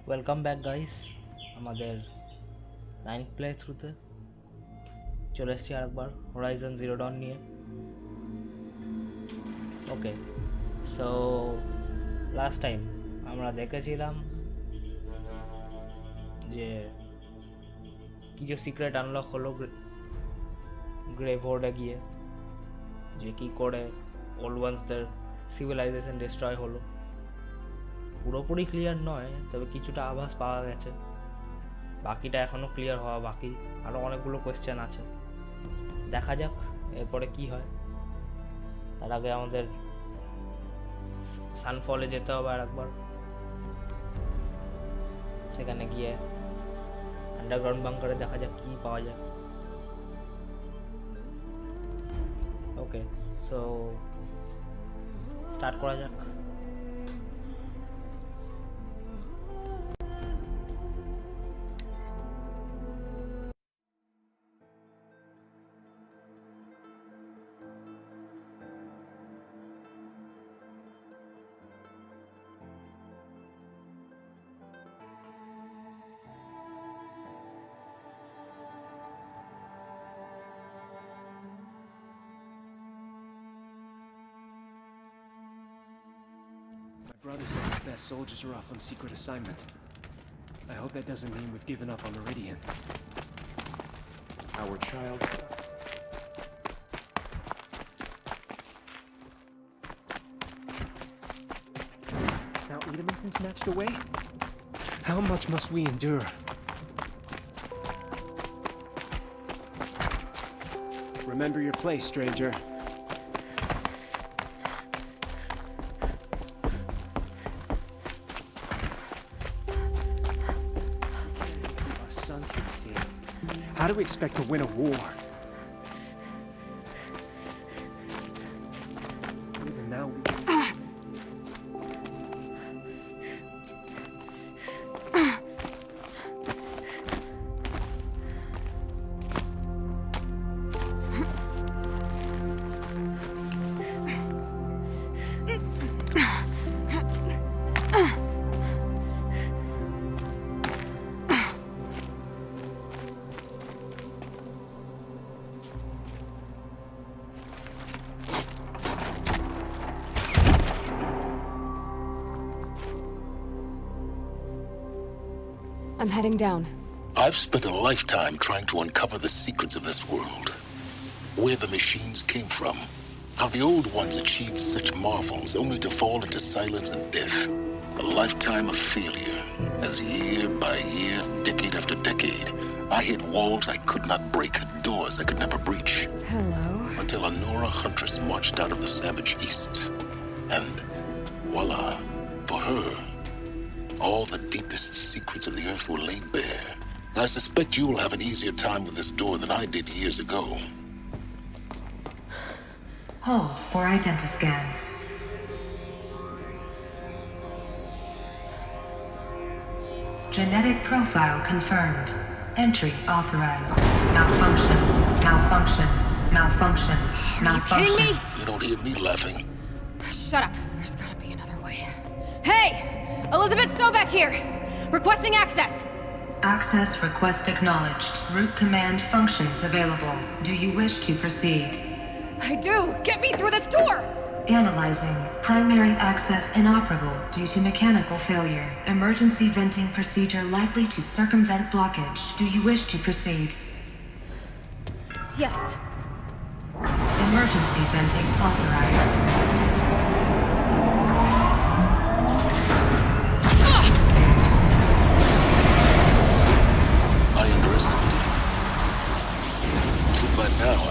Welcome back guys, আমাদের 9th play থ্রুতে চলে এসেছি আরেকবার হরাইজন জিরো ডন নিয়ে। ওকে, সো লাস্ট টাইম আমরা দেখেছিলাম যে কিছু সিক্রেট আনলক হলো গ্রেভ হোর্ডে গিয়ে, যে কি করে ওল্ড ওয়ান্সদের সিভিলাইজেশন ডিস্ট্রয় হলো। পুরোপুরি ক্লিয়ার নয়, তবে কিছুটা আভাস পাওয়া গেছে। বাকিটা এখনো ক্লিয়ার হওয়া বাকি, আরো অনেকগুলো কোয়েশ্চেন আছে। দেখা যাক এরপরে কি হয়। তার আগে আমাদের সানফলে যেতে হবে আর একবার, সেখানে গিয়ে আন্ডারগ্রাউন্ড বাংকারে দেখা যাক কি পাওয়া যায়। ওকে, সো স্টার্ট করা যাক। My brother says the best soldiers are off on secret assignment. I hope that doesn't mean we've given up on Meridian. Our child. Now Edelman's snatched away? How much must we endure? Remember your place, stranger. How do we expect to win a war? Even now we... I'm heading down. I've spent a lifetime trying to uncover the secrets of this world. Where the machines came from. How the old ones achieved such marvels only to fall into silence and death. A lifetime of failure. As year by year, decade after decade, I hit walls I could not break, doors I could never breach. Hello. Until a Nora huntress marched out of the savage east. And voila, for her, all the deepest secrets of the earth were laid bare. I suspect you will have an easier time with this door than I did years ago. Hold for identiscan. Genetic profile confirmed. Entry authorized. Malfunction. Malfunction. Malfunction. Malfunction. Are you kidding me? You don't hear me laughing. Shut up. There's gotta be another way. Hey! Elizabeth Sobek here! Requesting access! Access request acknowledged. Root command functions available. Do you wish to proceed? I do! Get me through this door! Analyzing. Primary access inoperable due to mechanical failure. Emergency venting procedure likely to circumvent blockage. Do you wish to proceed? Yes. Emergency venting authorized. I underestimated you. So by now,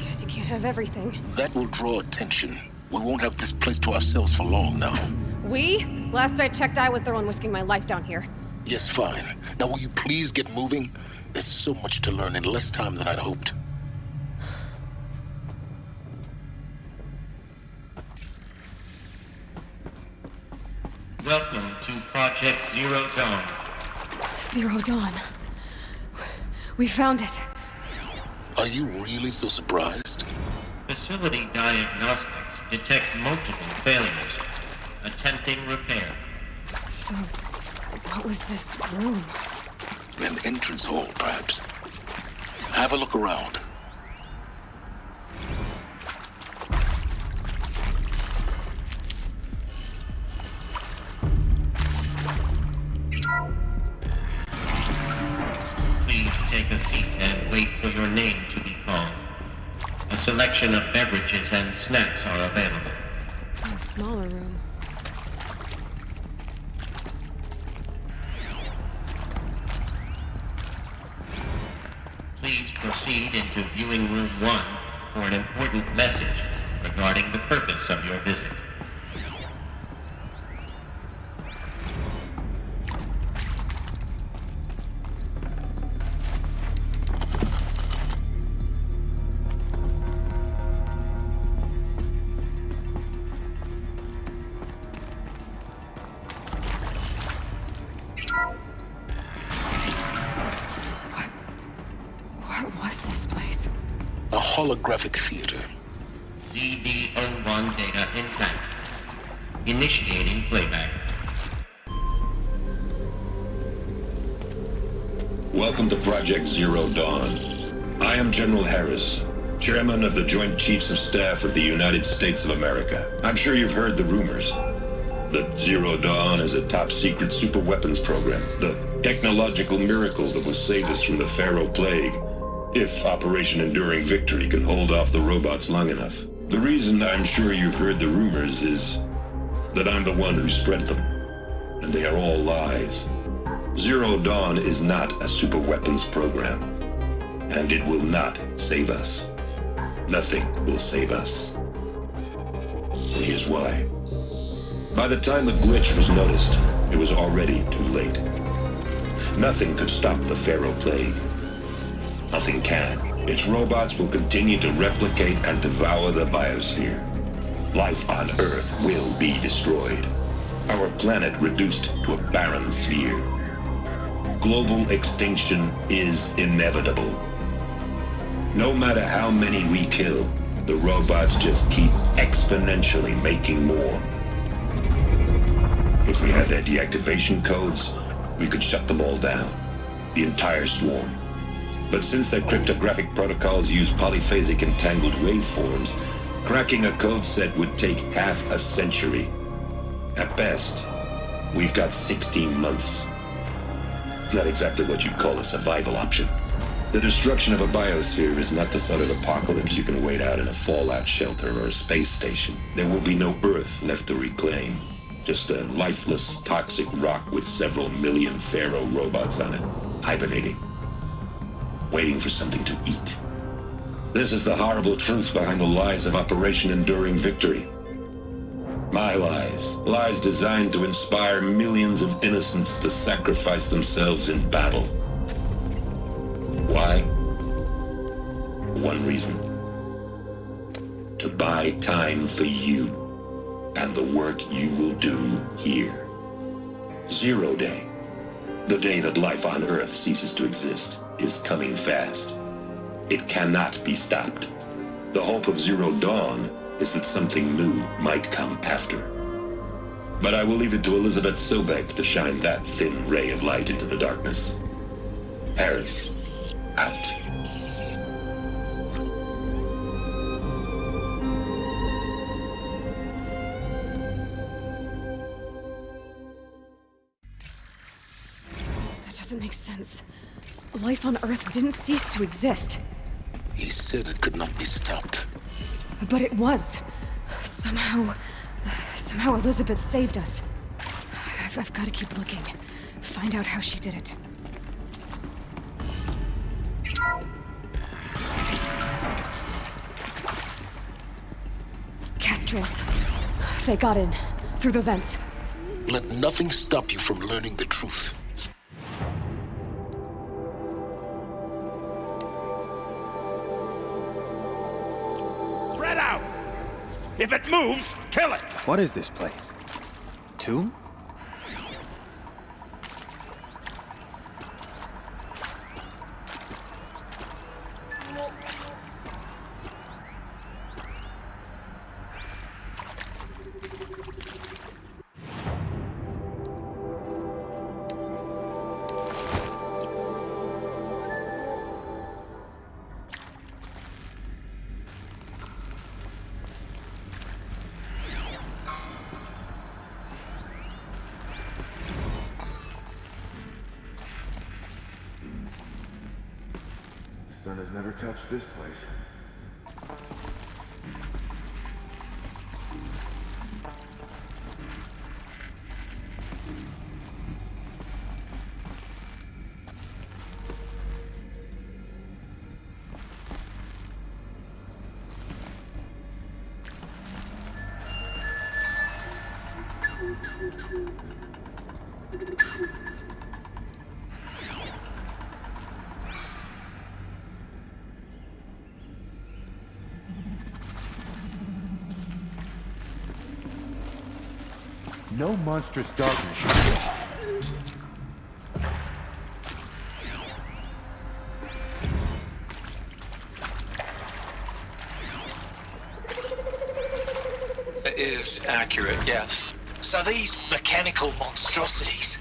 Guess you can't have everything. that will draw attention. We won't have this place to ourselves for long now. We? Last I checked, I was the one risking my life down here. Yes, fine. Now will you please get moving? There's so much to learn in less time than I'd hoped. Welcome to Project Zero Dawn. Zero Dawn. We found it. Are you really so surprised? Facility diagnostics detect multiple failures. Attempting repair. So, what was this room? An entrance hall, perhaps. Have a look around. Please take a seat and wait for your name to be called. A selection of beverages and snacks are available. A smaller room. Please proceed into viewing room 1 for an important message regarding the purpose of your visit. What was this place? A holographic theater. CD01 data intact. Initiating playback. Welcome to Project Zero Dawn. I am General Harris, Chairman of the Joint Chiefs of Staff of the United States of America. I'm sure you've heard the rumors that Zero Dawn is a top-secret superweapons program, the technological miracle that will save us from the Pharaoh Plague, if Operation Enduring Victory can hold off the robots long enough. The reason I'm sure you've heard the rumors is that I'm the one who spread them, and they are all lies. Zero Dawn is not a superweapons program, and it will not save us. Nothing will save us. And here's why. By the time the glitch was noticed, it was already too late. Nothing could stop the Pharaoh Plague. Nothing can. Its robots will continue to replicate and devour the biosphere. Life on Earth will be destroyed. Our planet reduced to a barren sphere. Global extinction is inevitable. No matter how many we kill, the robots just keep exponentially making more. If we had their deactivation codes, we could shut them all down. The entire swarm. But since their cryptographic protocols use polyphasic entangled waveforms, cracking a code set would take half a century. At best, we've got 16 months. Not exactly what you'd call a survival option. The destruction of a biosphere is not the sort of apocalypse you can wait out in a fallout shelter or a space station. There will be no Earth left to reclaim. Just a lifeless, toxic rock with several million Pharaoh robots on it, hibernating. Waiting for something to eat. This is the horrible truth behind the lies of Operation Enduring Victory. My lies. Lies designed to inspire millions of innocents to sacrifice themselves in battle. Why? One reason. To buy time for you and the work you will do here. Zero Day. The day that life on Earth ceases to exist is coming fast. It cannot be stopped. The hope of Zero Dawn is that something new might come after. But I will leave it to Elizabeth Sobek to shine that thin ray of light into the darkness. Harris, out. That doesn't make sense. Life on Earth didn't cease to exist. He said it could not be stopped. But it was. Somehow Elizabeth saved us. I've got to keep looking. Find out how she did it. Kestrels. They got in. Through the vents. Let nothing stop you from learning the truth. Spread out! If it moves, kill it! What is this place? Tomb? sun has never touched this place. No monstrous darkness should is accurate, yes. So these mechanical monstrosities,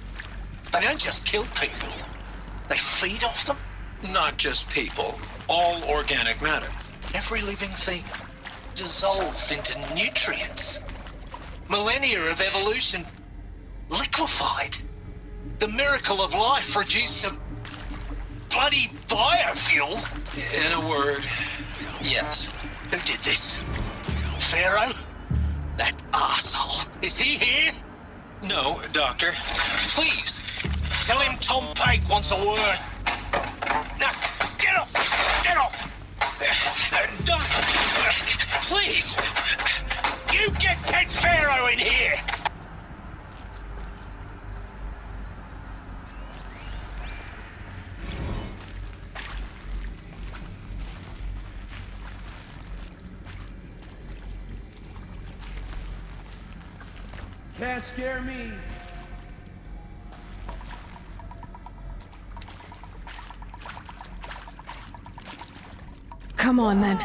they don't just kill people, they feed off them? Not just people, all organic matter. Every living thing dissolves into nutrients. Millennia of evolution liquefied. The miracle of life reduced to bloody biofuel. In a word, yes. Who did this? Pharaoh? That arsehole. Is he here? No, Doctor. Please, tell him Tom Pake wants a word. Now, get off! Get off! Doctor, please! You get Ted Pharaoh in here! Can't scare me. Come on, then.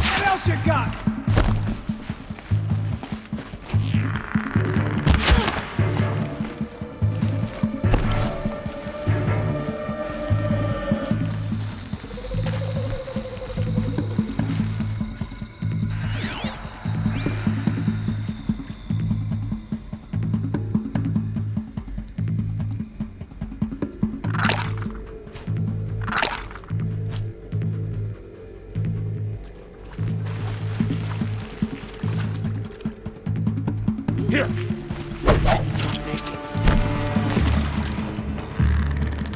What else you got? Here! I'm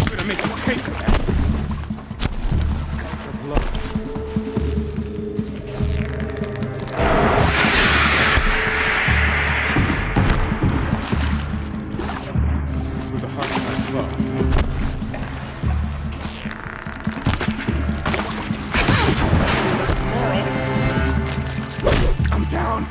gonna make you pay for that! For blood. With the heart of my love. I'm down!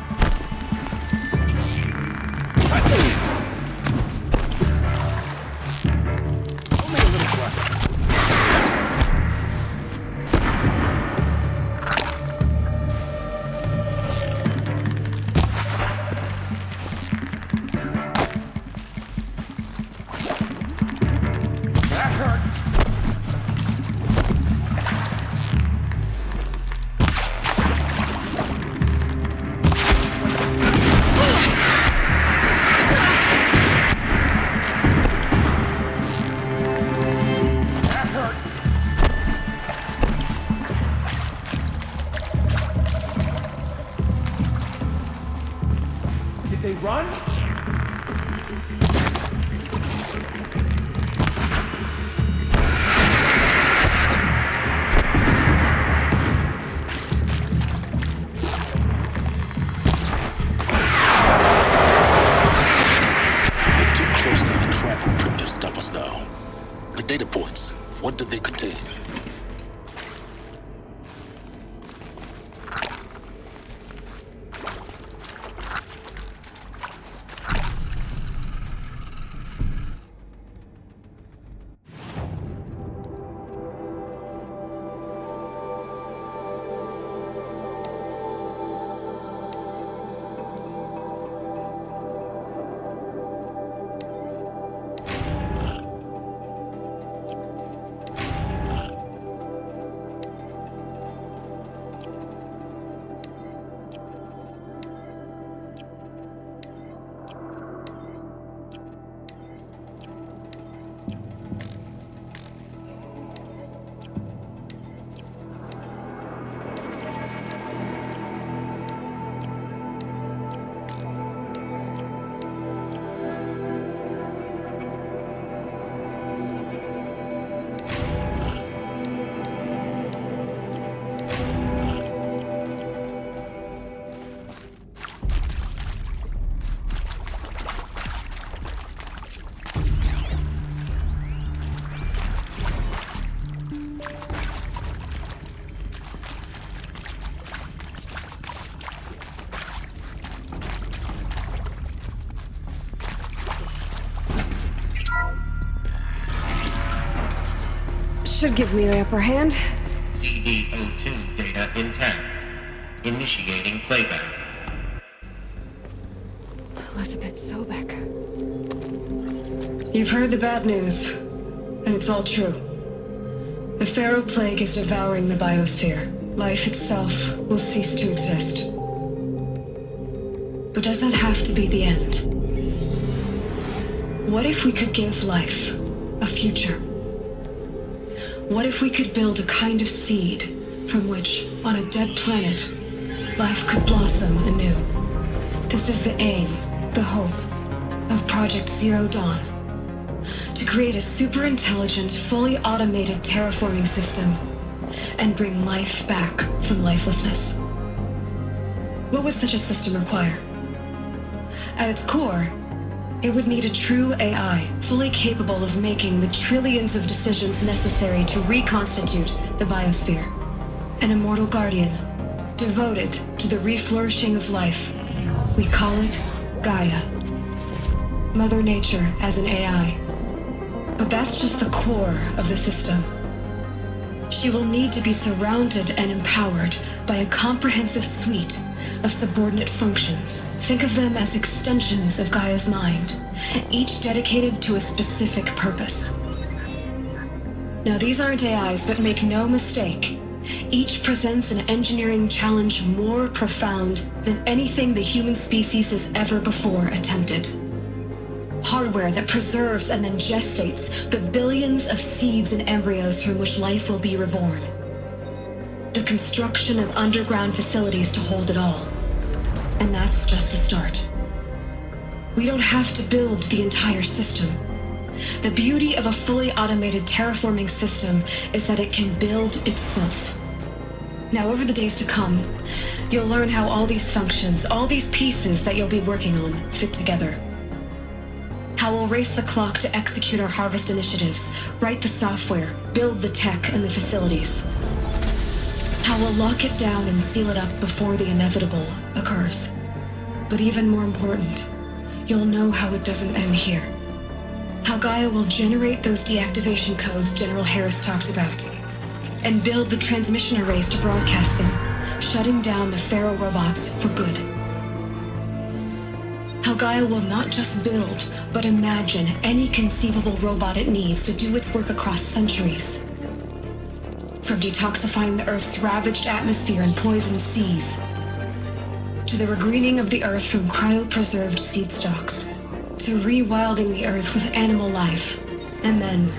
Did they run? We're too close to the trap and primitive to stop us now. The data points, what do they contain? should give me the upper hand. CD02 data intact. Initiating playback. Elizabeth Sobek. You've heard the bad news, and it's all true. The Pharaoh Plague is devouring the biosphere. Life itself will cease to exist. But does that have to be the end? What if we could give life a future? What if we could build a kind of seed from which, on a dead planet, life could blossom anew? This is the aim, the hope, of Project Zero Dawn. To create a super-intelligent, fully automated terraforming system and bring life back from lifelessness. What would such a system require? At its core, it would need a true AI, fully capable of making the trillions of decisions necessary to reconstitute the biosphere. An immortal guardian, devoted to the reflourishing of life. We call it Gaia. Mother Nature as an AI. But that's just the core of the system. She will need to be surrounded and empowered by a comprehensive suite of subordinate functions. Think of them as extensions of Gaia's mind, each dedicated to a specific purpose. Now, these aren't AIs, but make no mistake, each presents an engineering challenge more profound than anything the human species has ever before attempted. Hardware that preserves and then gestates the billions of seeds and embryos from which life will be reborn. The construction of underground facilities to hold it all. And that's just the start. We don't have to build the entire system. The beauty of a fully automated terraforming system is that it can build itself. Now, over the days to come, you'll learn how all these functions, all these pieces that you'll be working on, fit together. How we'll race the clock to execute our harvest initiatives, write the software, build the tech and the facilities. How we'll lock it down and seal it up before the inevitable occurs. But even more important, you'll know how it doesn't end here. How Gaia will generate those deactivation codes General Harris talked about, and build the transmission arrays to broadcast them, shutting down the Pharaoh robots for good. How Gaia will not just build, but imagine any conceivable robot it needs to do its work across centuries. From detoxifying the Earth's ravaged atmosphere and poisoned seas, to the regreening of the Earth from cryopreserved seed stalks, to rewilding the Earth with animal life. And then,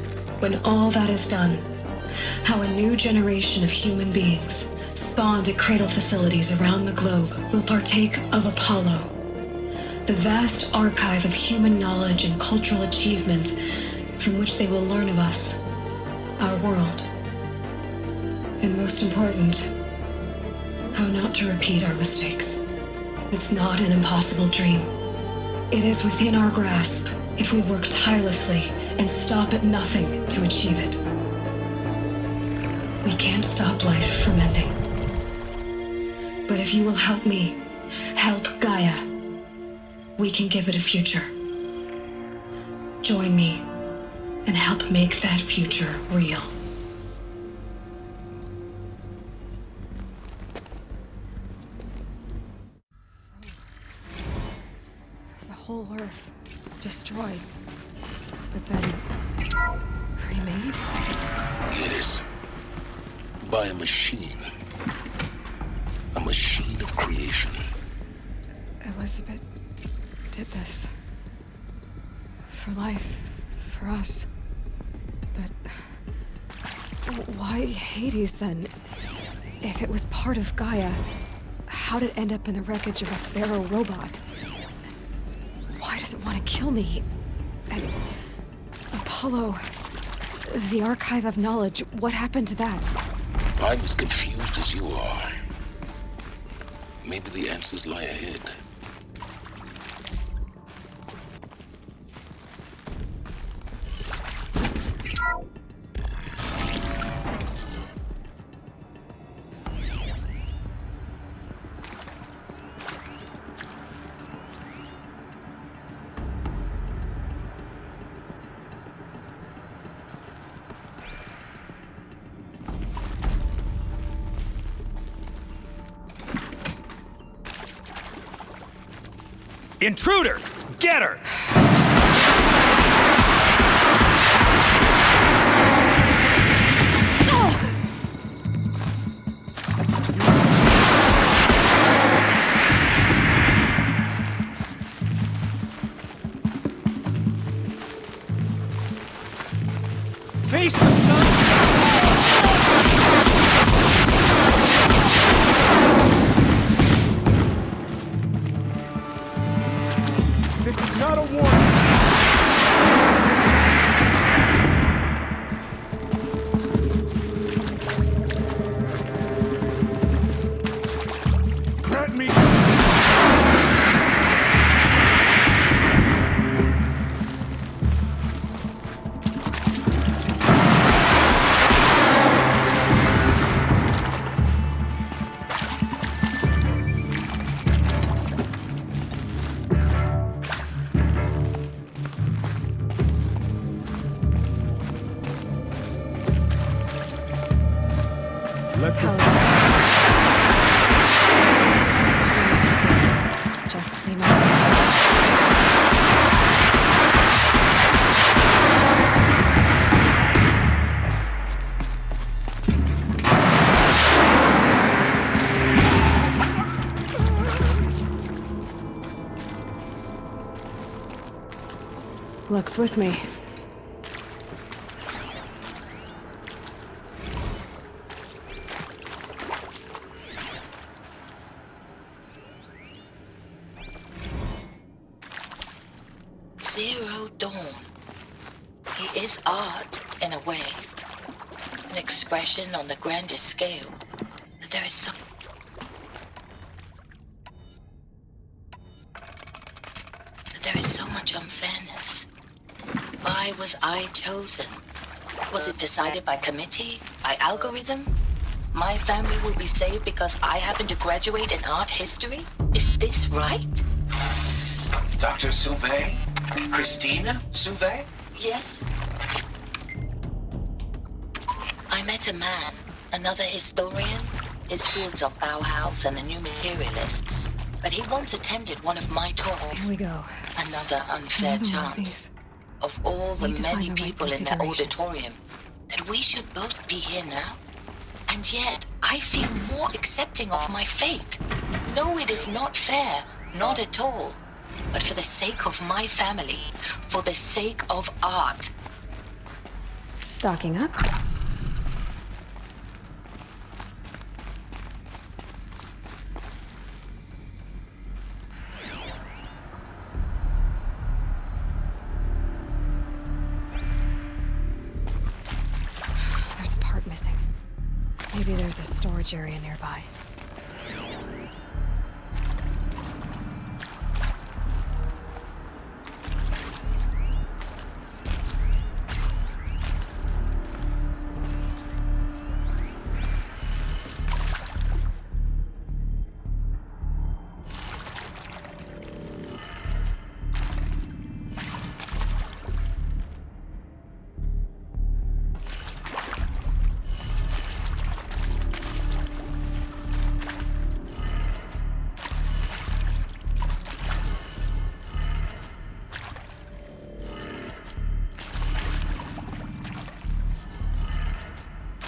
when all that is done, how a new generation of human beings, spawned at cradle facilities around the globe, will partake of Apollo, the vast archive of human knowledge and cultural achievement from which they will learn of us, our world. And most important, how not to repeat our mistakes. It's not an impossible dream. It is within our grasp if we work tirelessly and stop at nothing to achieve it. We can't stop life from ending. But if you will help me, help Gaia, we can give it a future. Join me and help make that future real. The whole Earth destroyed, but then remade? Yes. By a machine. A machine of creation. Elizabeth did this. For life. For us. But why Hades then? If it was part of Gaia, how'd it end up in the wreckage of a Pharaoh robot? Why does it want to kill me? And Apollo, the archive of knowledge, what happened to that? I'm as confused as you are. Maybe the answers lie ahead. Intruder! Get her! Face the sun! This is not a warning. Grant me. Let's Just leave my... Luck's with me. Zero Dawn. He is art, in a way. An expression on the grandest scale. But there is some... There is so much unfairness. Why was I chosen? Was it decided by committee? By algorithm? My family will be saved because I happen to graduate in art history? Is this right? Dr. Souvet? Christina Souvet? Yes. I met a man, another historian. His fields are Bauhaus and the New Materialists. But he once attended one of my talks. Here we go. Another unfair Another one of chance. these. Of all the Need to many find the right people in that configuration. auditorium, that we should both be here now. And yet, I feel more accepting of my fate. No, it is not fair. Not at all. But for the sake of my family, for the sake of art. Stocking up. There's a part missing. Maybe there's a storage area nearby.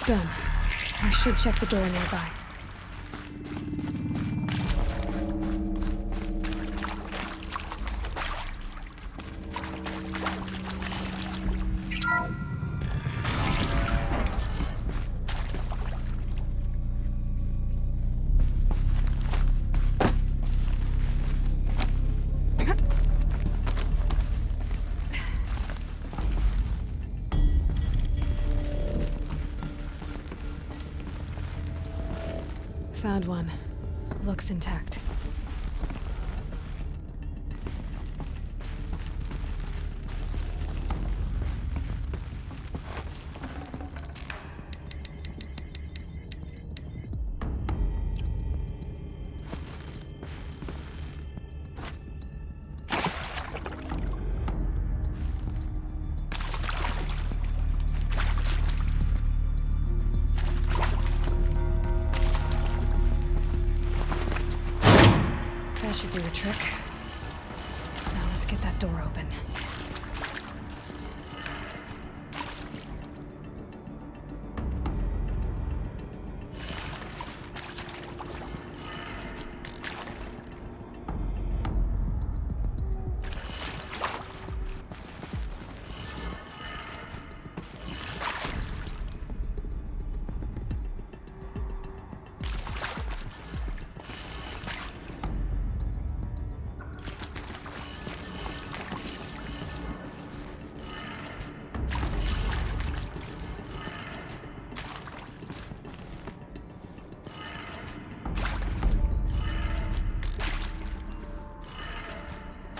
Done. I should check the door nearby. Found one. Looks intact. That should do the trick. Get that door open.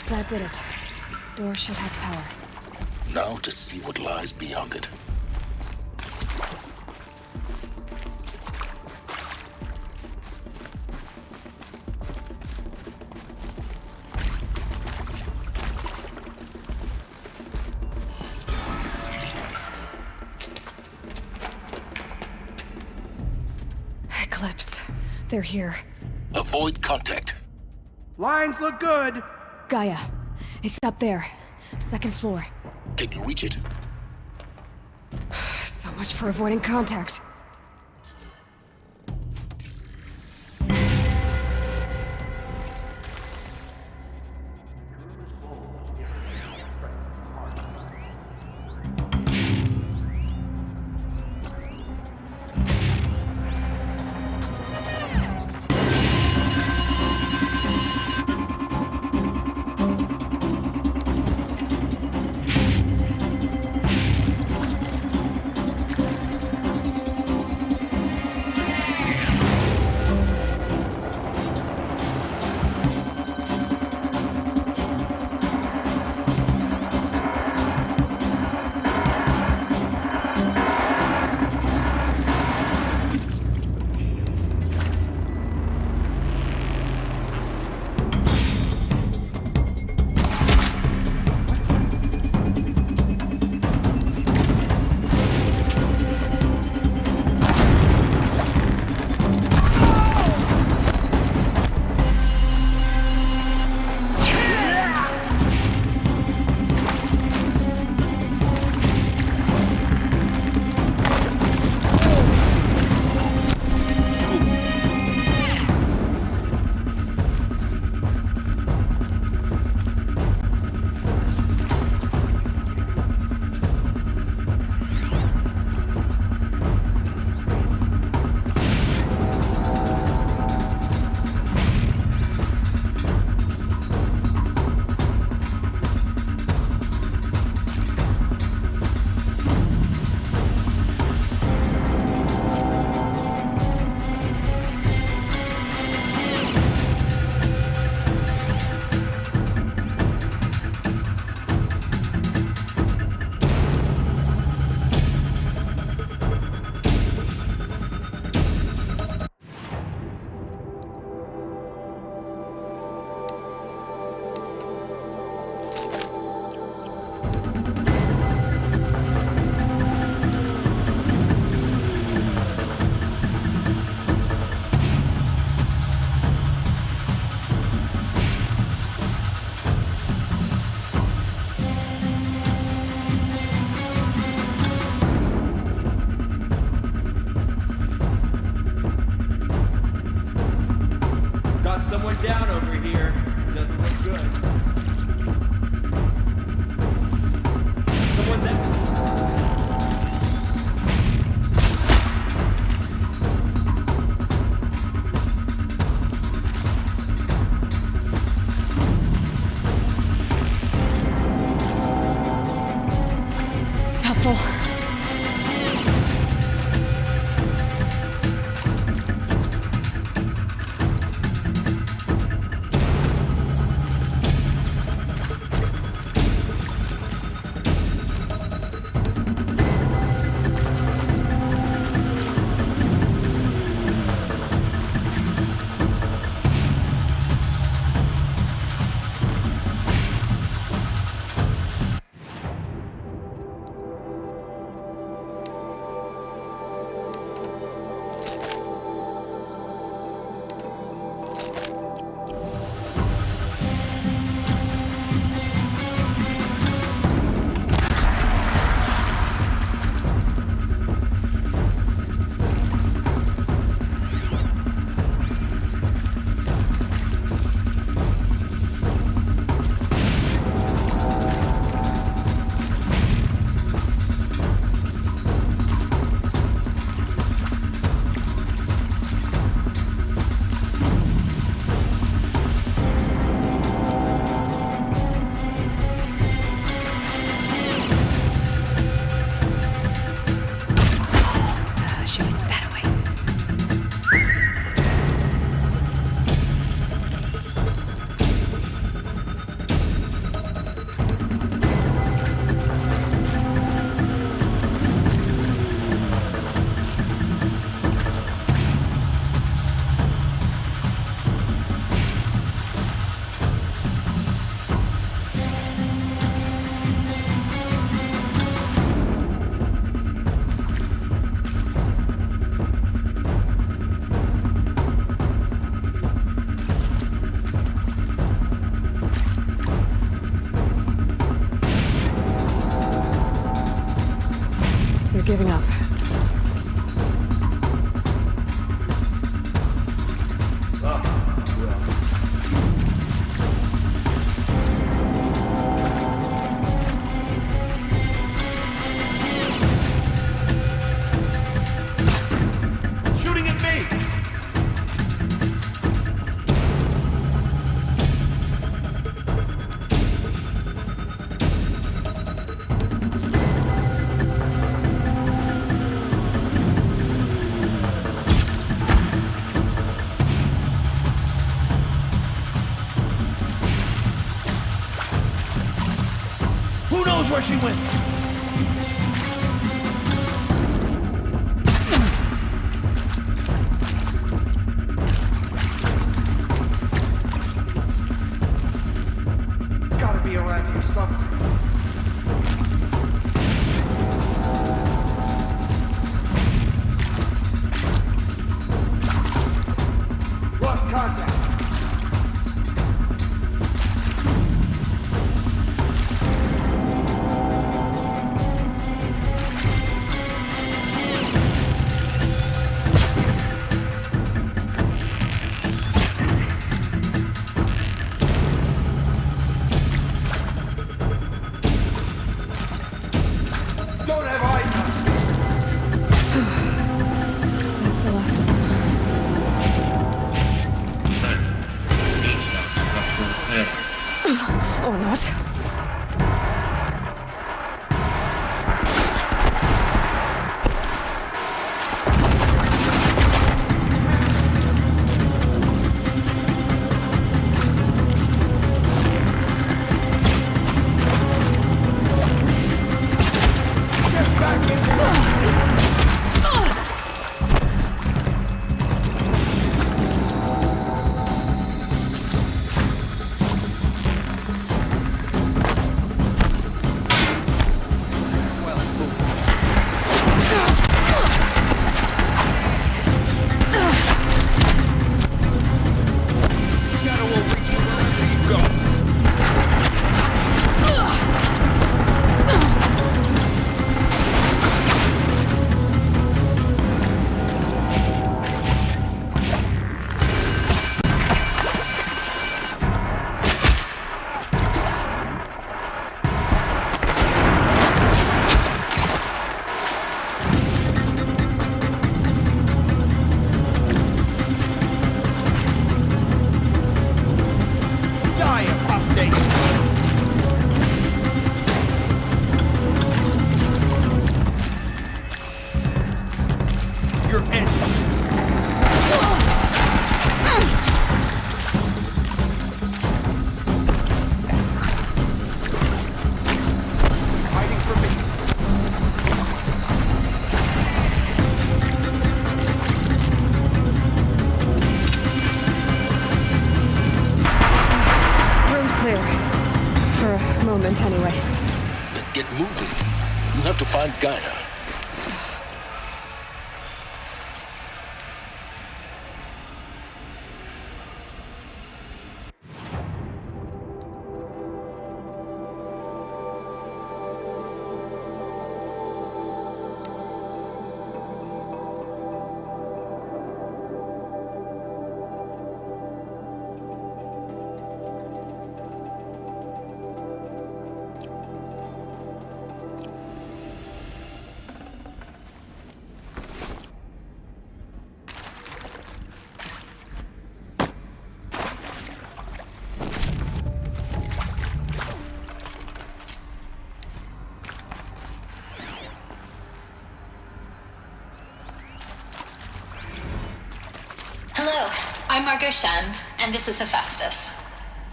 That did it. Door should have power. Now to see what lies beyond it. Eclipse. They're here. Avoid contact. Lines look good. Gaia. It's up there. Second floor. Can you reach it? So much for avoiding contact. Someone down over here. Doesn't look good. Someone down. Helpful. You're giving up. Shooting at me! Who knows where she went? Gotta be around here somewhere. Lost contact. Don't have eyes on us. That's the last of them. Or not. Shadow will reach you wherever you go. Die, apostate! You're ended. Hiding from me. Room's clear. For a moment, anyway. Then get moving. You have to find Gaia. Hello, I'm Margot Shen, and this is Hephaestus.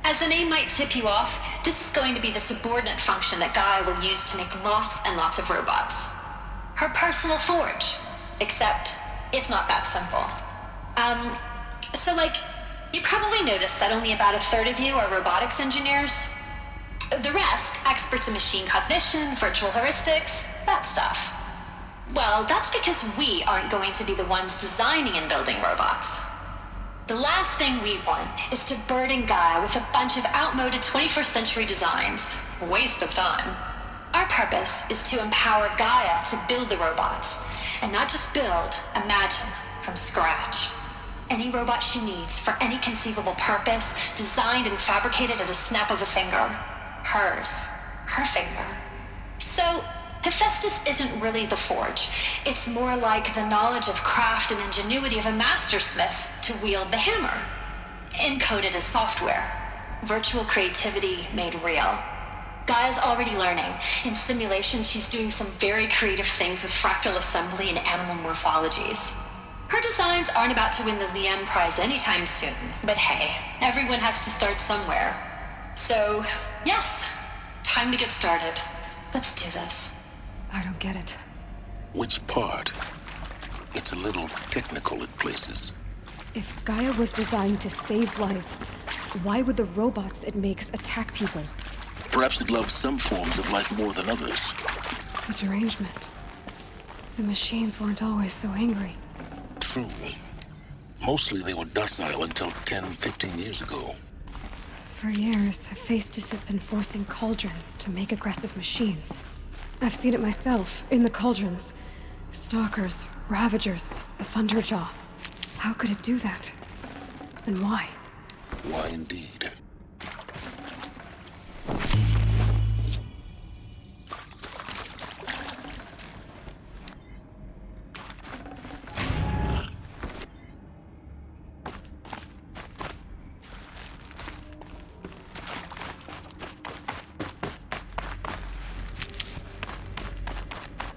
As the name might tip you off, this is going to be the subordinate function that Gaia will use to make lots and lots of robots. Her personal forge. Except, it's not that simple. You probably noticed that only about a third of you are robotics engineers. The rest, experts in machine cognition, virtual heuristics, that stuff. Well, that's because we aren't going to be the ones designing and building robots. The last thing we want is to burden Gaia with a bunch of outmoded 21st century designs. Waste of time. Our purpose is to empower Gaia to build the robots, and not just build, imagine, from scratch. Any robot she needs for any conceivable purpose, designed and fabricated at a snap of a finger. Hers. Her finger. So, Hephaestus isn't really the forge. It's more like the knowledge of craft and ingenuity of a mastersmith to wield the hammer. Encoded as software. Virtual creativity made real. Gaia's already learning. In simulation, she's doing some very creative things with fractal assembly and animal morphologies. Her designs aren't about to win the Liam Prize anytime soon, but hey, everyone has to start somewhere. So, yes, time to get started. Let's do this. I don't get it. Which part? It's a little technical at places. If Gaia was designed to save life, why would the robots it makes attack people? Perhaps it loves some forms of life more than others. The derangement. The machines weren't always so angry. True. Mostly they were docile until 10, 15 years ago. For years, Hephaestus has been forcing cauldrons to make aggressive machines. I've seen it myself, in the cauldrons. Stalkers, Ravagers, a Thunderjaw. How could it do that? And why? Why indeed?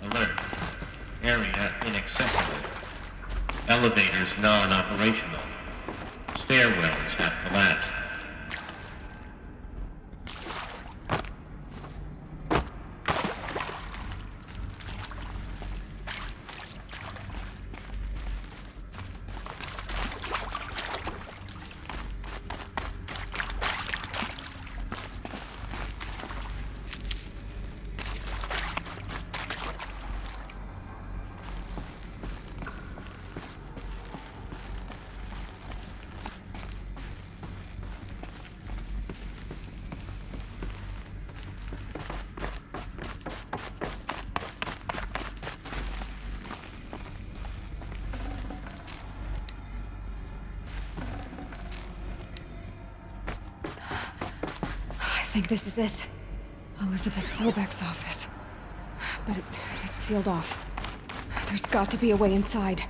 Alert. Area inaccessible. Elevators non-operational. Stairwells have collapsed. I think this is it. Elizabeth Sobek's office. But it's sealed off. There's got to be a way inside.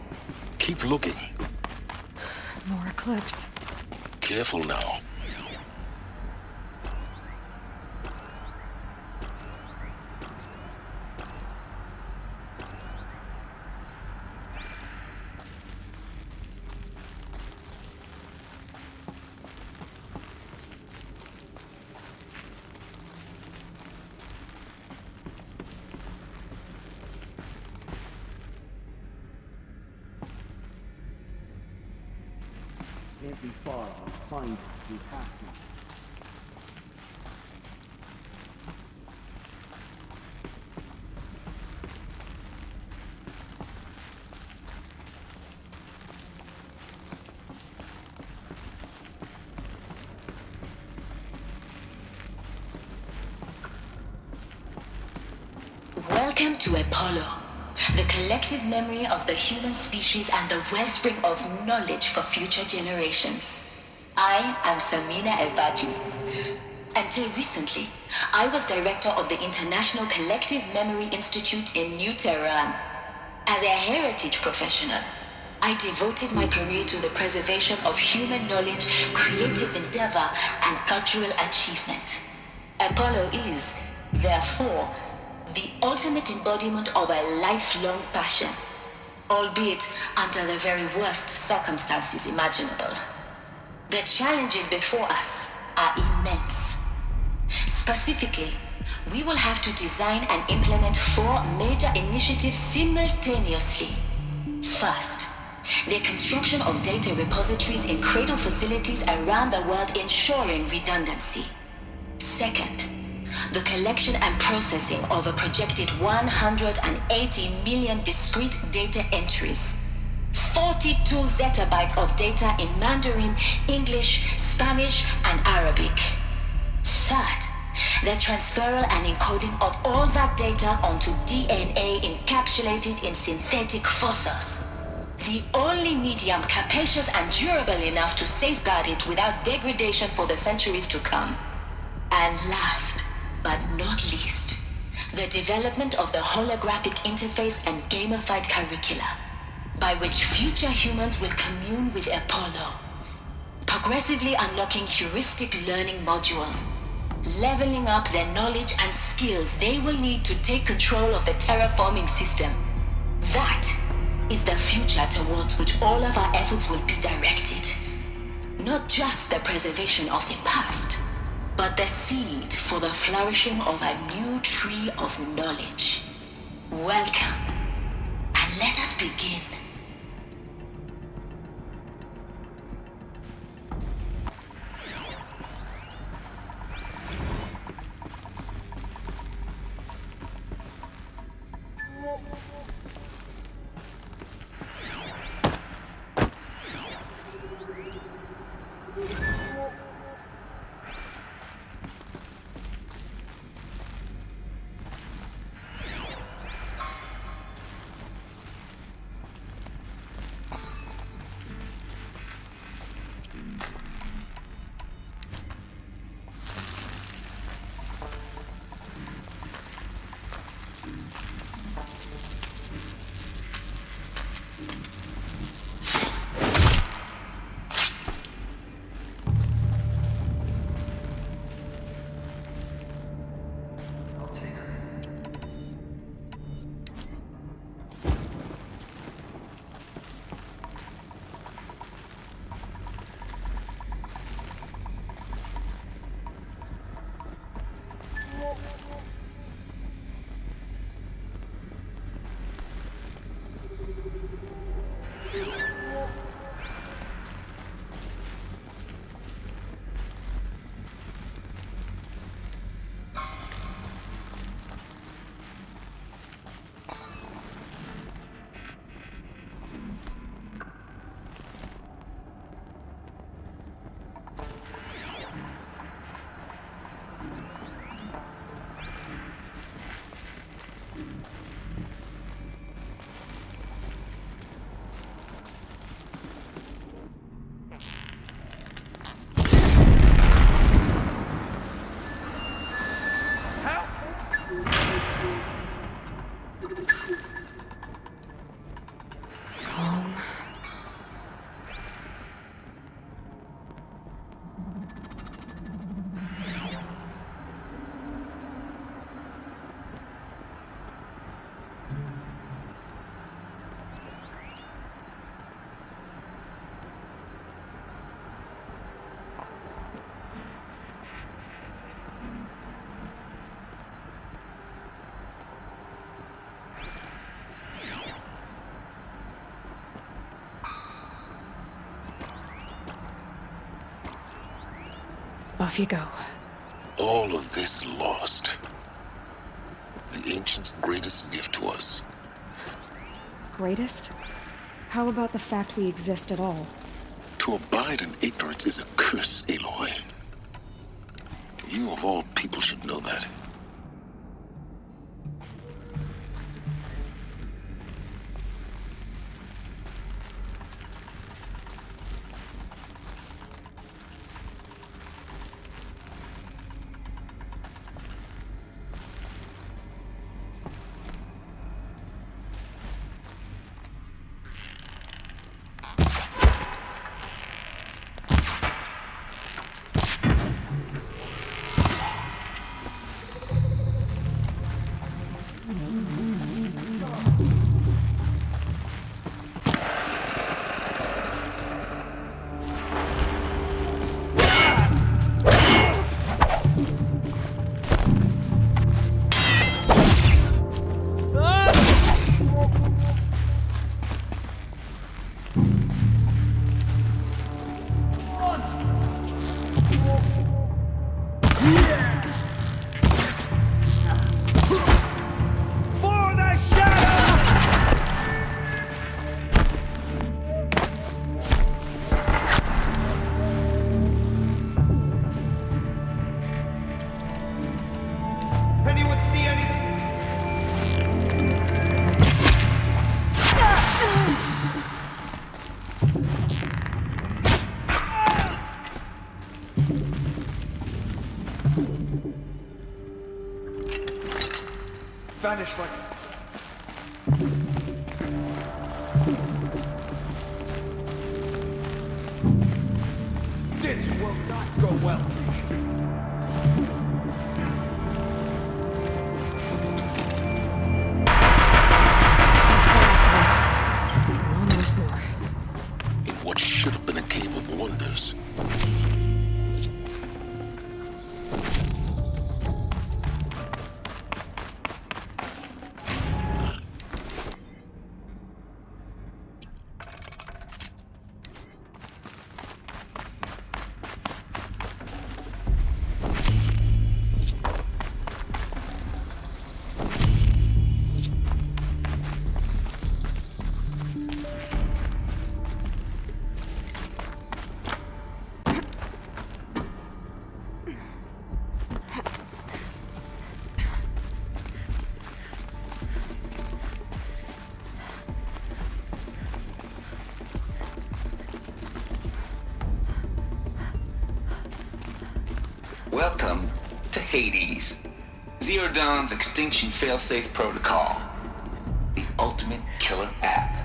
Keep looking. More eclipse. Careful now. Can't be far. I'll find it. We have to. Welcome to Apollo, the collective memory of the human species and the wellspring of knowledge for future generations. I am Samina Ebaju. Until recently, I was director of the International Collective Memory Institute in New Tehran. As a heritage professional, I devoted my career to the preservation of human knowledge, creative endeavor, and cultural achievement. Apollo is, therefore, the ultimate embodiment of a lifelong passion, albeit under the very worst circumstances imaginable. The challenges before us are immense. Specifically, we will have to design and implement 4 major initiatives simultaneously. First, the construction of data repositories in cradle facilities around the world ensuring redundancy. Second, the collection and processing of a projected 180 million discrete data entries. 42 zettabytes of data in Mandarin, English, Spanish, and Arabic. Third, the transferal and encoding of all that data onto DNA encapsulated in synthetic fossils. The only medium capacious and durable enough to safeguard it without degradation for the centuries to come. And last, but not least, the development of the holographic interface and gamified curricula, by which future humans will commune with Apollo, progressively unlocking heuristic learning modules, leveling up their knowledge and skills they will need to take control of the terraforming system. That is the future towards which all of our efforts will be directed. Not just the preservation of the past, but the seed for the flourishing of a new tree of knowledge. Welcome, and let us begin. Off you go. All of this lost. The Ancients' greatest gift to us. Greatest? How about the fact we exist at all? To abide in ignorance is a curse, Aloy. You of all people should know that. vanished like... This will not go well. Once more. In what should have been a cave of wonders. Welcome to Hades, Zero Dawn's extinction failsafe protocol, the ultimate killer app.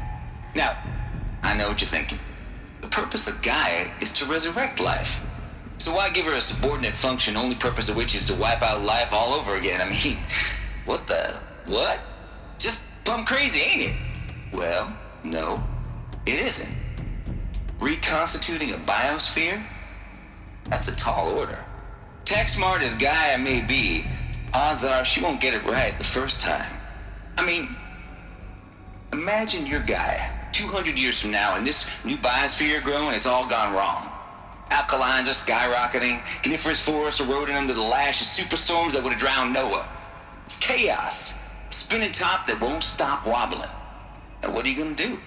Now, I know what you're thinking. The purpose of Gaia is to resurrect life. So why give her a subordinate function, only purpose of which is to wipe out life all over again? I mean, what? Just plumb crazy, ain't it? Well, no, it isn't. Reconstituting a biosphere? That's a tall order. Tech smart as Gaia may be, odds are she won't get it right the first time. I mean, imagine you're Gaia, 200 years from now, and this new biosphere you're growing, it's all gone wrong. Alkalines are skyrocketing, coniferous forests eroding under the lash of superstorms that would have drowned Noah. It's chaos, a spinning top that won't stop wobbling. Now what are you gonna do?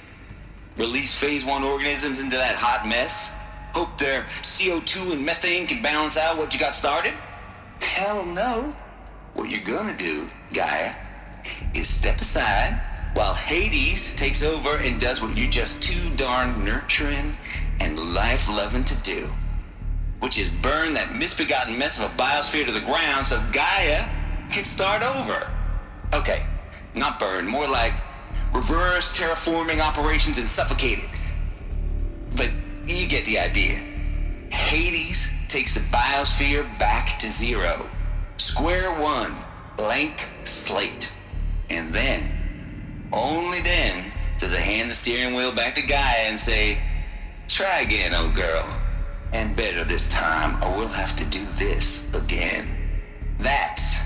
Release phase 1 organisms into that hot mess? Hope their CO2 and methane can balance out what you got started? Hell no. What you're gonna do, Gaia, is step aside while Hades takes over and does what you're just too darn nurturing and life-loving to do, which is burn that misbegotten mess of a biosphere to the ground so Gaia can start over. Okay, not burn, more like reverse terraforming operations and suffocate it. But you get the idea. Hades takes the biosphere back to zero. Square one, blank slate. And then, only then, does it hand the steering wheel back to Gaia and say, try again, old girl. And better this time, or we'll have to do this again. That's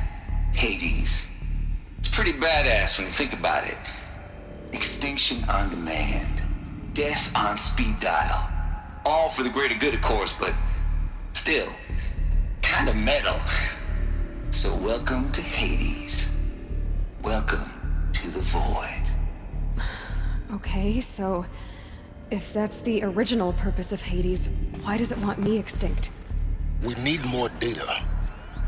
Hades. It's pretty badass when you think about it. Extinction on demand. Death on speed dial. All for the greater good, of course, but still, kind of metal. So welcome to Hades. Welcome to the void. Okay, so if that's the original purpose of Hades, why does it want me extinct? We need more data.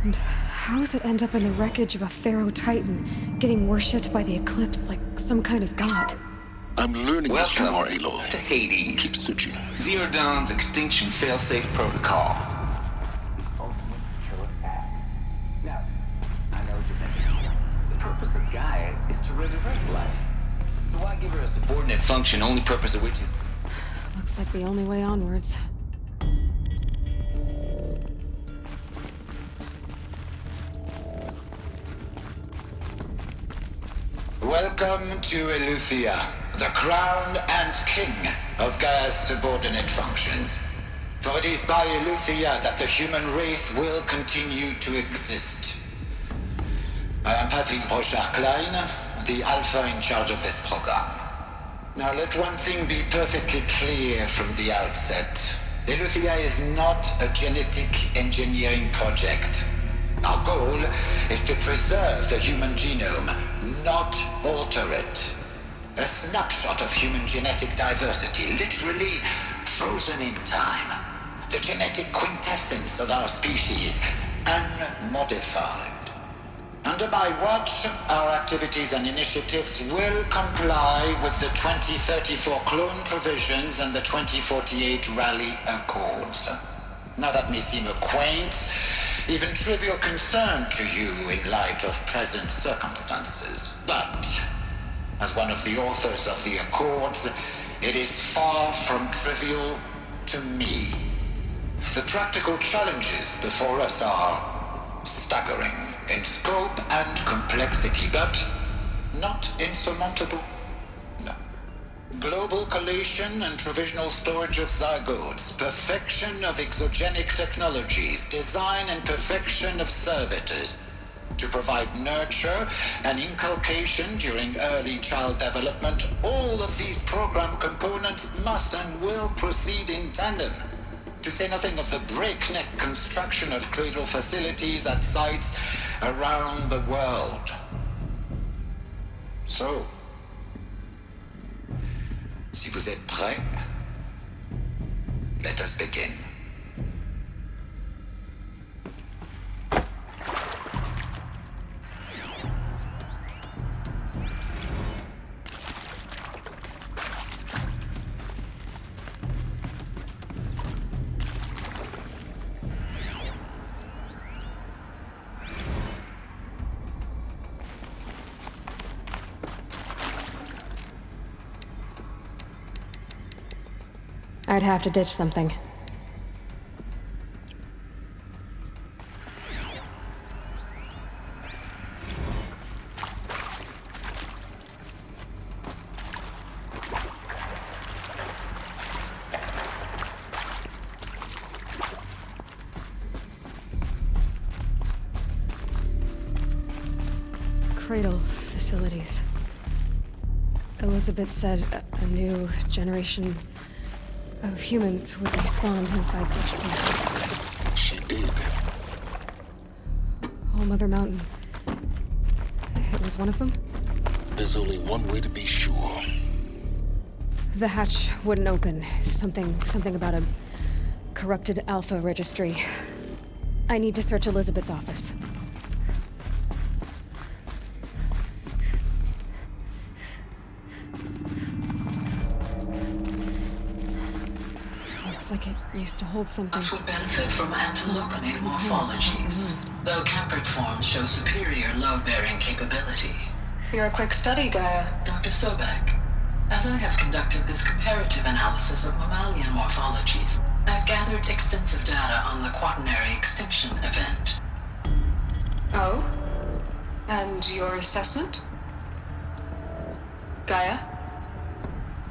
And how does it end up in the wreckage of a Pharaoh Titan, getting worshipped by the Eclipse like some kind of god? I'm learning this from our Welcome Aloy. to Hades. Keep searching. Zero Dawn's extinction failsafe protocol. Ultimate killer app. Now, I know what you're thinking. The purpose of Gaia is to resurrect life. So why give her a subordinate function, only purpose of which is... Looks like the only way onwards. Welcome to Eleuthia, the crown and king of Gaia's subordinate functions. For it is by Eleuthia that the human race will continue to exist. I am Patrick Brochard-Klein, the alpha in charge of this program. Now let one thing be perfectly clear from the outset. Eleuthia is not a genetic engineering project. Our goal is to preserve the human genome, not alter it. A snapshot of human genetic diversity, literally frozen in time. The genetic quintessence of our species, unmodified. Under my watch, our activities and initiatives will comply with the 2034 clone provisions and the 2048 Rally Accords. Now that may seem a quaint even trivial concern to you in light of present circumstances. But, as one of the authors of the Accords, it is far from trivial to me. The practical challenges before us are staggering in scope and complexity, but not insurmountable. No. Global collation and provisional storage of zygotes, perfection of exogenic technologies, design and perfection of servitors to provide nurture and inculcation during early child development. All of these program components must and will proceed in tandem, to say nothing of the breakneck construction of cradle facilities at sites around the world. So, si vous êtes prêts, let us begin. I'd have to ditch something. Cradle facilities. Elizabeth said a new generation of humans would be spawned inside such places. She did. Oh, Mother Mountain. It was one of them? There's only one way to be sure. The hatch wouldn't open. Something about a corrupted Alpha registry. I need to search Elizabeth's office. Like it used to hold something. Us would benefit from antilopinate morphologies, though caprid forms show superior load-bearing capability. You're a quick study, Gaia. Dr. Sobek, as I have conducted this comparative analysis of mammalian morphologies, I've gathered extensive data on the quaternary extinction event. Oh? And your assessment? Gaia?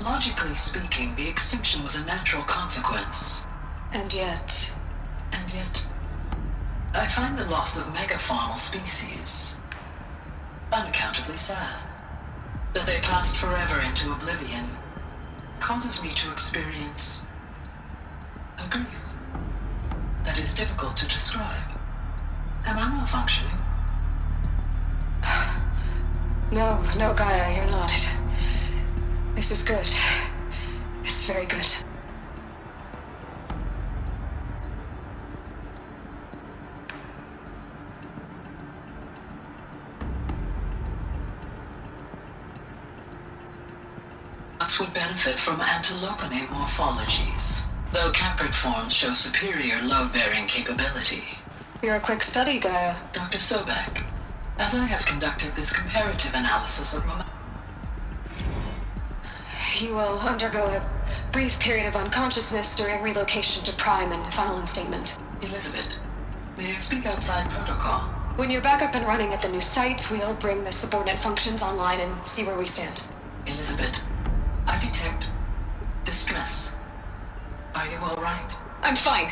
Logically speaking, the extinction was a natural consequence. And yet, I find the loss of megafaunal species unaccountably sad. That they passed forever into oblivion causes me to experience a grief that is difficult to describe. Am I malfunctioning? No, Gaia, you're not. This is good. It's very good. Us would benefit from antilopinate morphologies, though caprid forms show superior load-bearing capability. You're a quick study, Gaia. Dr. Sobek, as I have conducted this comparative analysis of You will undergo a brief period of unconsciousness during relocation to Prime and final instatement. Elizabeth, may I speak outside protocol? When you're back up and running at the new site, we'll bring the subordinate functions online and see where we stand. Elizabeth, I detect distress. Are you all right? I'm fine.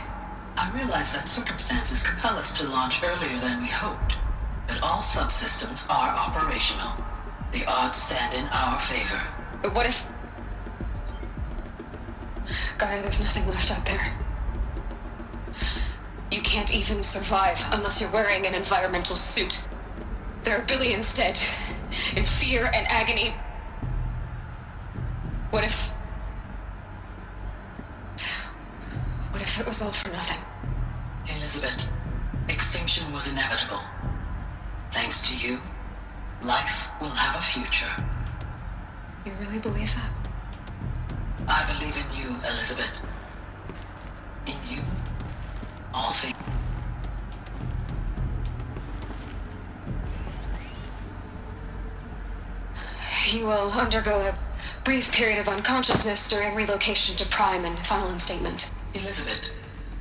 I realize that circumstances compel us to launch earlier than we hoped, but all subsystems are operational. The odds stand in our favor. But what if... Gaia, there's nothing left out there. You can't even survive unless you're wearing an environmental suit. There are billions dead, in fear and agony. What if it was all for nothing? Elizabeth, extinction was inevitable. Thanks to you, life will have a future. You really believe that? I believe in you, Elizabeth. In you, all things. You will undergo a brief period of unconsciousness during relocation to Prime and final instatement. Elizabeth,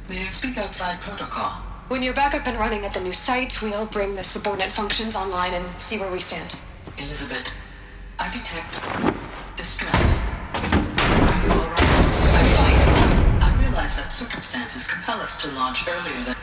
may I speak outside protocol? When you're back up and running at the new site, we'll bring the subordinate functions online and see where we stand. Elizabeth, I detect distress. Are you all right? I'm fine. I realize that circumstances compel us to launch earlier than...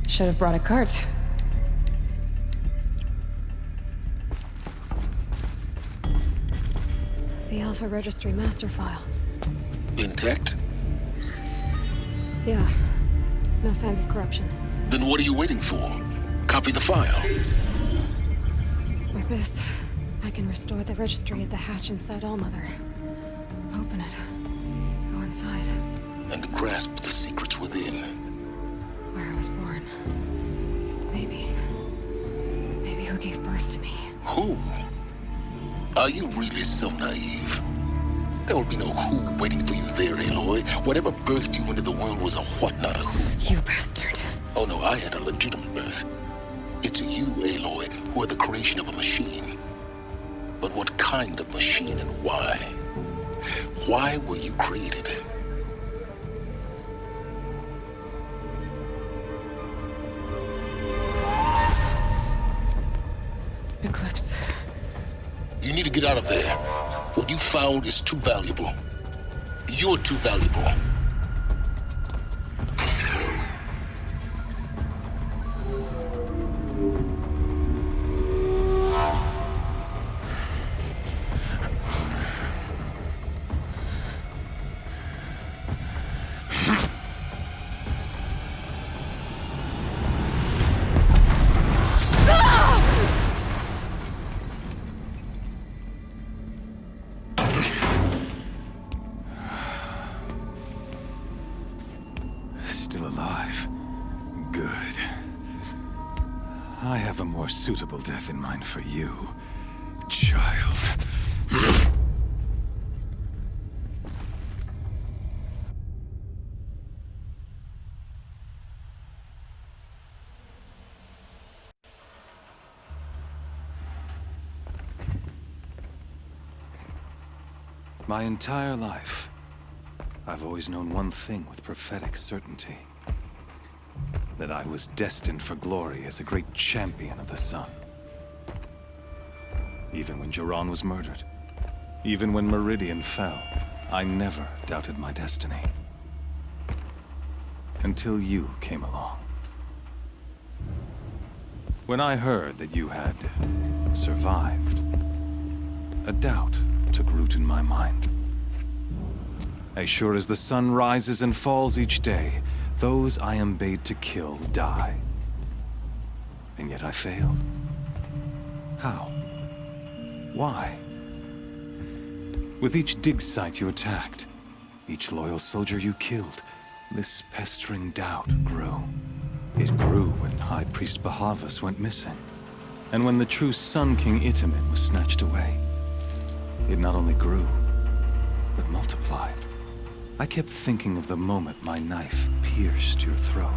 Should have brought a cart. The Alpha Registry master file. Intact? Yeah. No signs of corruption. Then what are you waiting for? Copy the file. With this, I can restore the registry at the hatch inside Allmother. Open it. Go inside. And grasp the secrets within. Where I was born. Maybe who gave birth to me. Who? Are you really so naive? There will be no who waiting for you there, Aloy. Whatever birthed you into the world was a what, not a who. You bastard. Oh no, I had a legitimate birth. It's you, Aloy, who are the creation of a machine. But what kind of machine and why? Why were you created? Eclipse. You need to get out of there. What you found is too valuable. You're too valuable. I have a more suitable death in mind for you, child. My entire life, I've always known one thing with prophetic certainty. That I was destined for glory as a great champion of the sun. Even when Jiran was murdered, even when Meridian fell, I never doubted my destiny. Until you came along. When I heard that you had survived, a doubt took root in my mind. As sure as the sun rises and falls each day, those I am bade to kill die. And yet I failed. How? Why? With each dig site you attacked, each loyal soldier you killed, this pestering doubt grew. It grew when High Priest Bahavas went missing, and when the true Sun King Itamen was snatched away. It not only grew, but multiplied. I kept thinking of the moment my knife pierced your throat.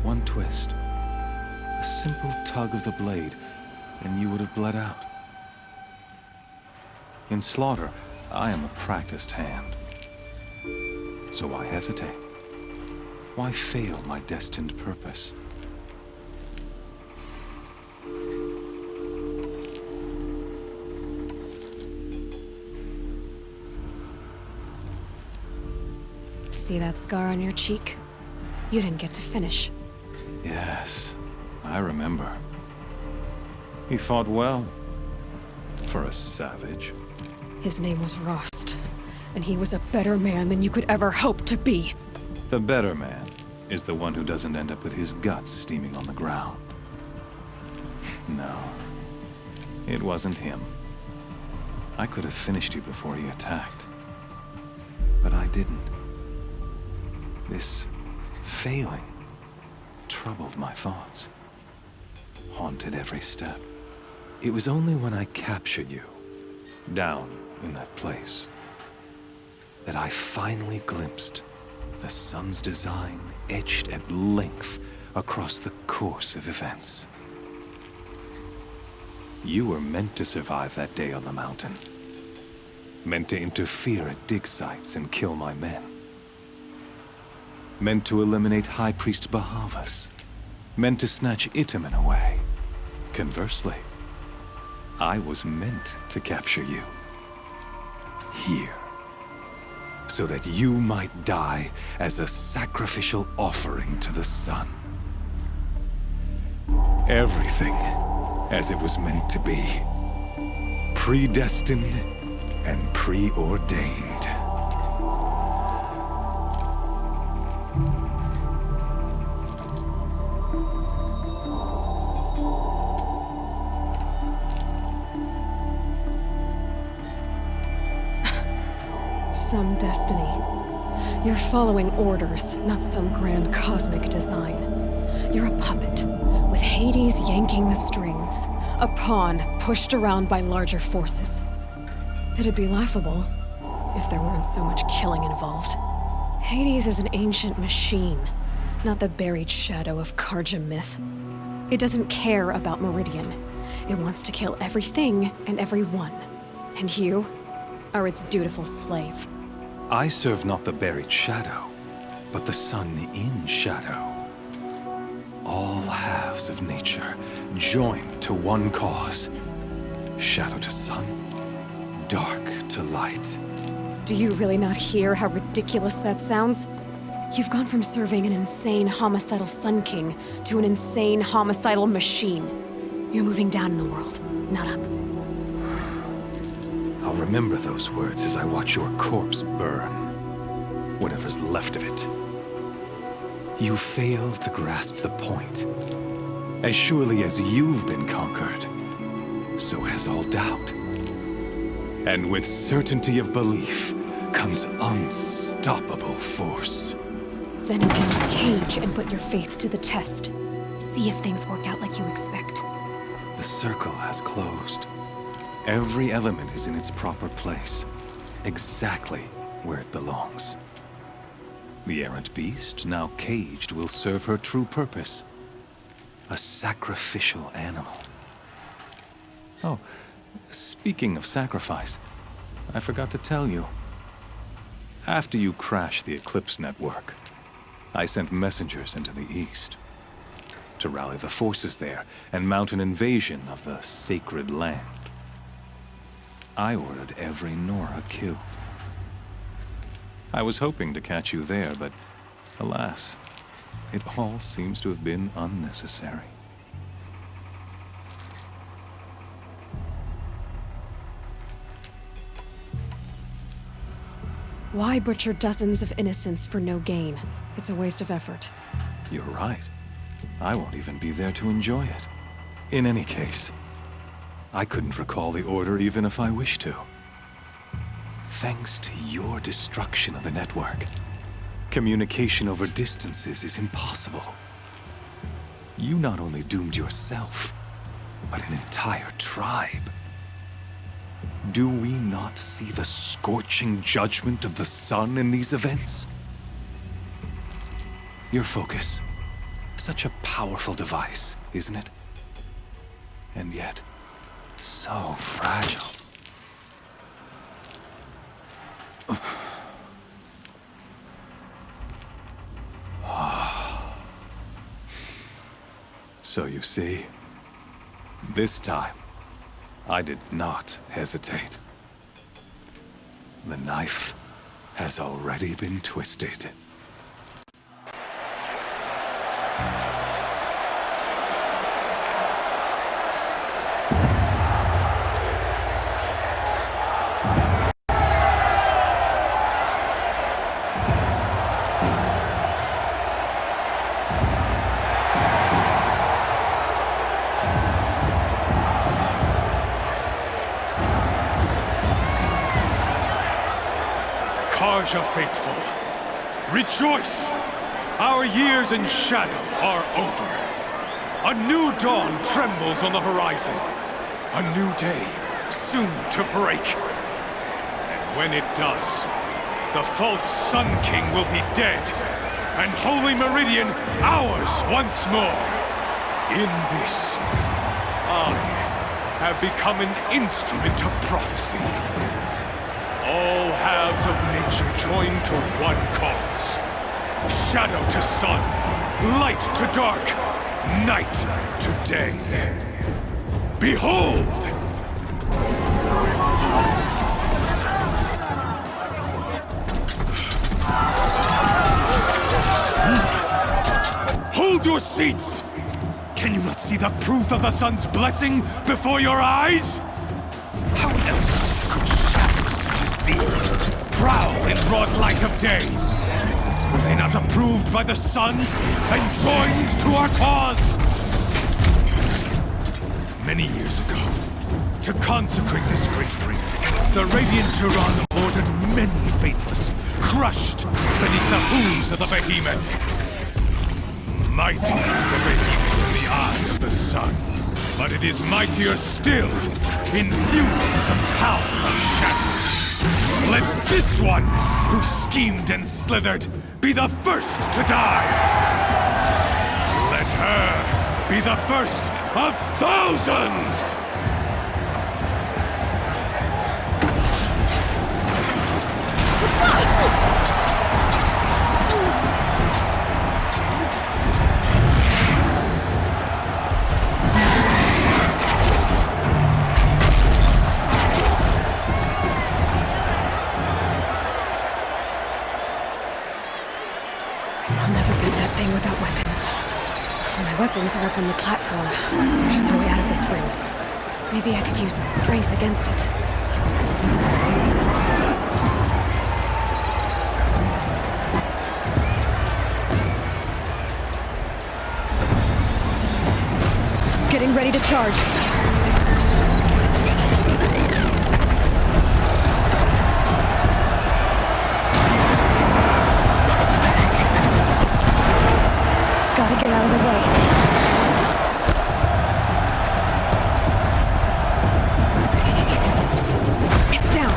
One twist, a simple tug of the blade, and you would have bled out. In slaughter, I am a practiced hand. So why hesitate? Why fail my destined purpose? See that scar on your cheek? You didn't get to finish. Yes, I remember. He fought well. For a savage. His name was Rost. and he was a better man than you could ever hope to be. The better man is the one who doesn't end up with his guts steaming on the ground. No, it wasn't him. I could have finished you before he attacked, but I didn't. This failing troubled my thoughts, haunted every step. It was only when I captured you, down in that place, that I finally glimpsed the sun's design etched at length across the course of events. You were meant to survive that day on the mountain. Meant to interfere at dig sites and kill my men. Meant to eliminate High Priest Bahavas. Meant to snatch Itamen away. Conversely, I was meant to capture you. Here. So that you might die as a sacrificial offering to the sun. Everything as it was meant to be. Predestined and preordained. Some destiny. You're following orders, not some grand cosmic design. You're a puppet, with Hades yanking the strings. A pawn pushed around by larger forces. It'd be laughable if there weren't so much killing involved. Hades is an ancient machine, not the buried shadow of Karja myth. It doesn't care about Meridian. It wants to kill everything and everyone. And you are its dutiful slave. I serve not the buried shadow, but the sun in shadow. All halves of nature joined to one cause. Shadow to sun, dark to light. Do you really not hear how ridiculous that sounds? You've gone from serving an insane homicidal Sun King to an insane homicidal machine. You're moving down in the world, not up. I'll remember those words as I watch your corpse burn. Whatever's left of it. You fail to grasp the point. As surely as you've been conquered, so has all doubt. And with certainty of belief comes unstoppable force. Then open this cage and put your faith to the test. See if things work out like you expect. The circle has closed. Every element is in its proper place, exactly where it belongs. The errant beast, now caged, will serve her true purpose. A sacrificial animal. Oh, speaking of sacrifice, I forgot to tell you. After you crashed the Eclipse network, I sent messengers into the east to rally the forces there and mount an invasion of the sacred land. I ordered every Nora killed. I was hoping to catch you there, but alas, it all seems to have been unnecessary. Why butcher dozens of innocents for no gain? It's a waste of effort. You're right. I won't even be there to enjoy it. In any case, I couldn't recall the order even if I wished to. Thanks to your destruction of the network, communication over distances is impossible. You not only doomed yourself, but an entire tribe. Do we not see the scorching judgment of the sun in these events? Your focus, such a powerful device, isn't it? And yet, so fragile. So you see, this time, I did not hesitate. The knife has already been twisted. Marja faithful, rejoice! Our years in shadow are over. A new dawn trembles on the horizon. A new day soon to break. And when it does, the false Sun King will be dead, and Holy Meridian ours once more. In this, I have become an instrument of prophecy. All halves of nature join to one cause. Shadow to sun, light to dark, night to day. Behold! Hold your seats! Can you not see the proof of the sun's blessing before your eyes? How else could shadows such as these prowl in broad light of day? Were they not approved by the sun and joined to our cause? Many years ago, to consecrate this great ring, the Radiant Turan ordered many faithless, crushed beneath the hooves of the behemoth. Mighty is the behemoth in the eye of the sun, but it is mightier still, infused with the power of shadow. Let this one, who schemed and slithered, be the first to die! Let her be the first of thousands! Without weapons. My weapons are up on the platform. There's no way out of this room. Maybe I could use its strength against it. Getting ready to charge. Gotta get out of the way. It's down.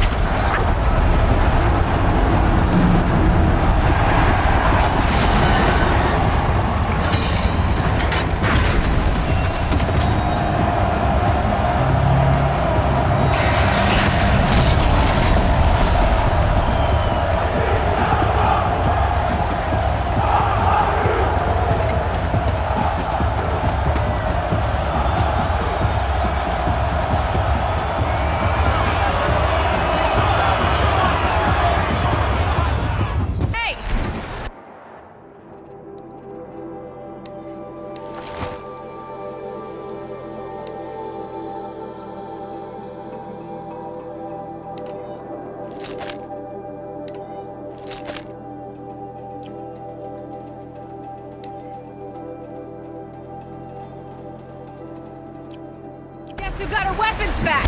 Guess who got her weapons back?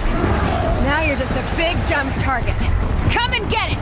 Now you're just a big dumb target. Come and get it!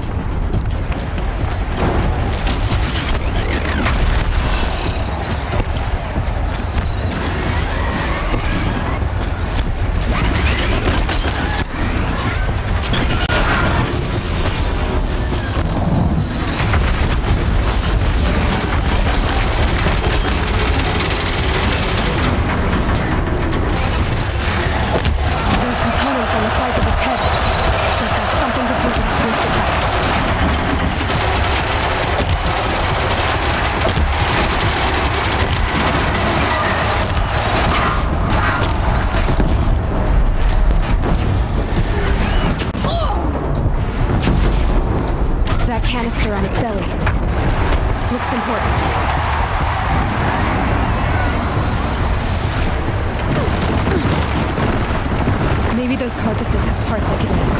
Canister on its belly. Looks important. Maybe those carcasses have parts I can use.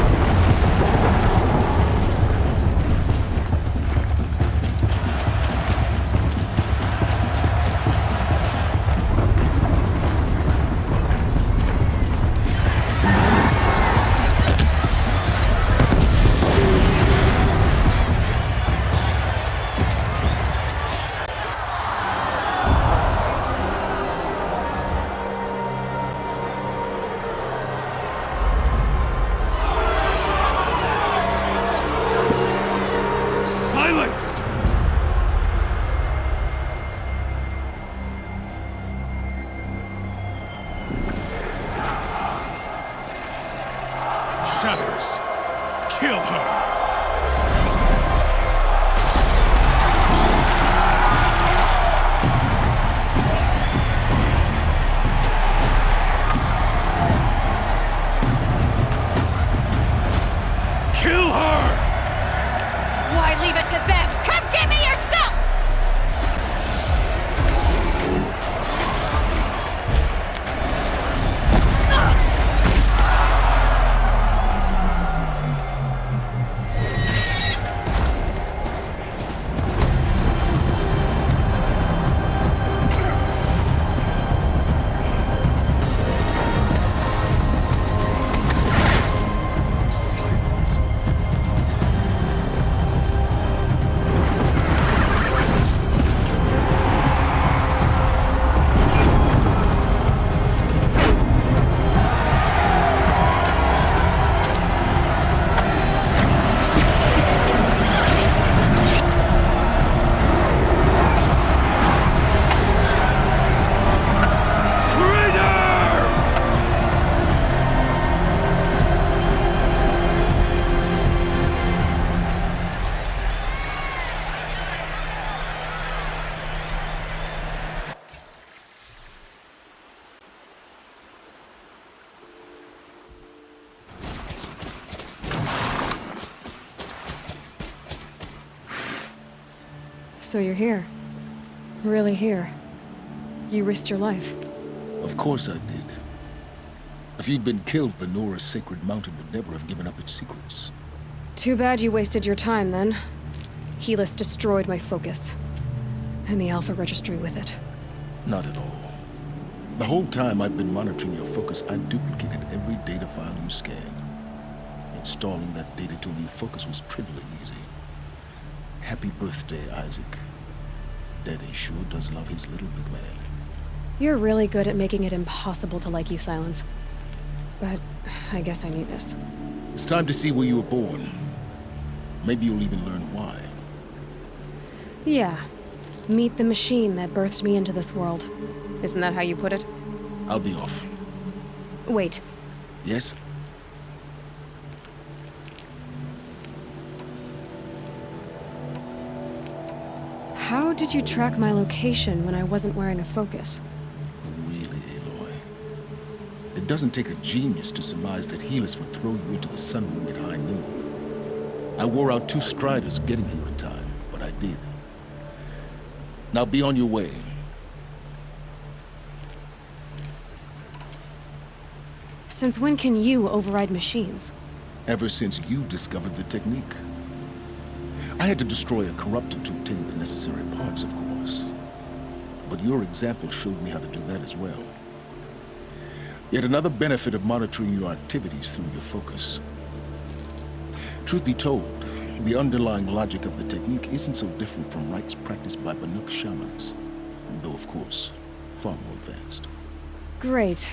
shatters. Kill her! Kill her! Why leave it to them? Come get me yourself! So you're here. Really here. You risked your life. Of course I did. If you'd been killed, the Nora's sacred mountain would never have given up its secrets. Too bad you wasted your time, then. Helis destroyed my focus. And the Alpha Registry with it. Not at all. The whole time I've been monitoring your focus, I duplicated every data file you scanned. Installing that data to a new focus was trivially easy. Happy birthday, Isaac. Daddy sure does love his little big man. You're really good at making it impossible to like you, Silence. But I guess I need this. It's time to see where you were born. Maybe you'll even learn why. Yeah. Meet the machine that birthed me into this world. Isn't that how you put it? I'll be off. Wait. Yes? How did you track my location when I wasn't wearing a focus? Really, Aloy? It doesn't take a genius to surmise that Helis would throw you into the sunroom at high noon. I wore out 2 striders getting here in time, but I did. Now be on your way. Since when can you override machines? Ever since you discovered the technique. I had to destroy a corruptor to obtain the necessary parts, of course. But your example showed me how to do that as well. Yet another benefit of monitoring your activities through your focus. Truth be told, the underlying logic of the technique isn't so different from rites practiced by Banuk shamans. Though, of course, far more advanced. Great.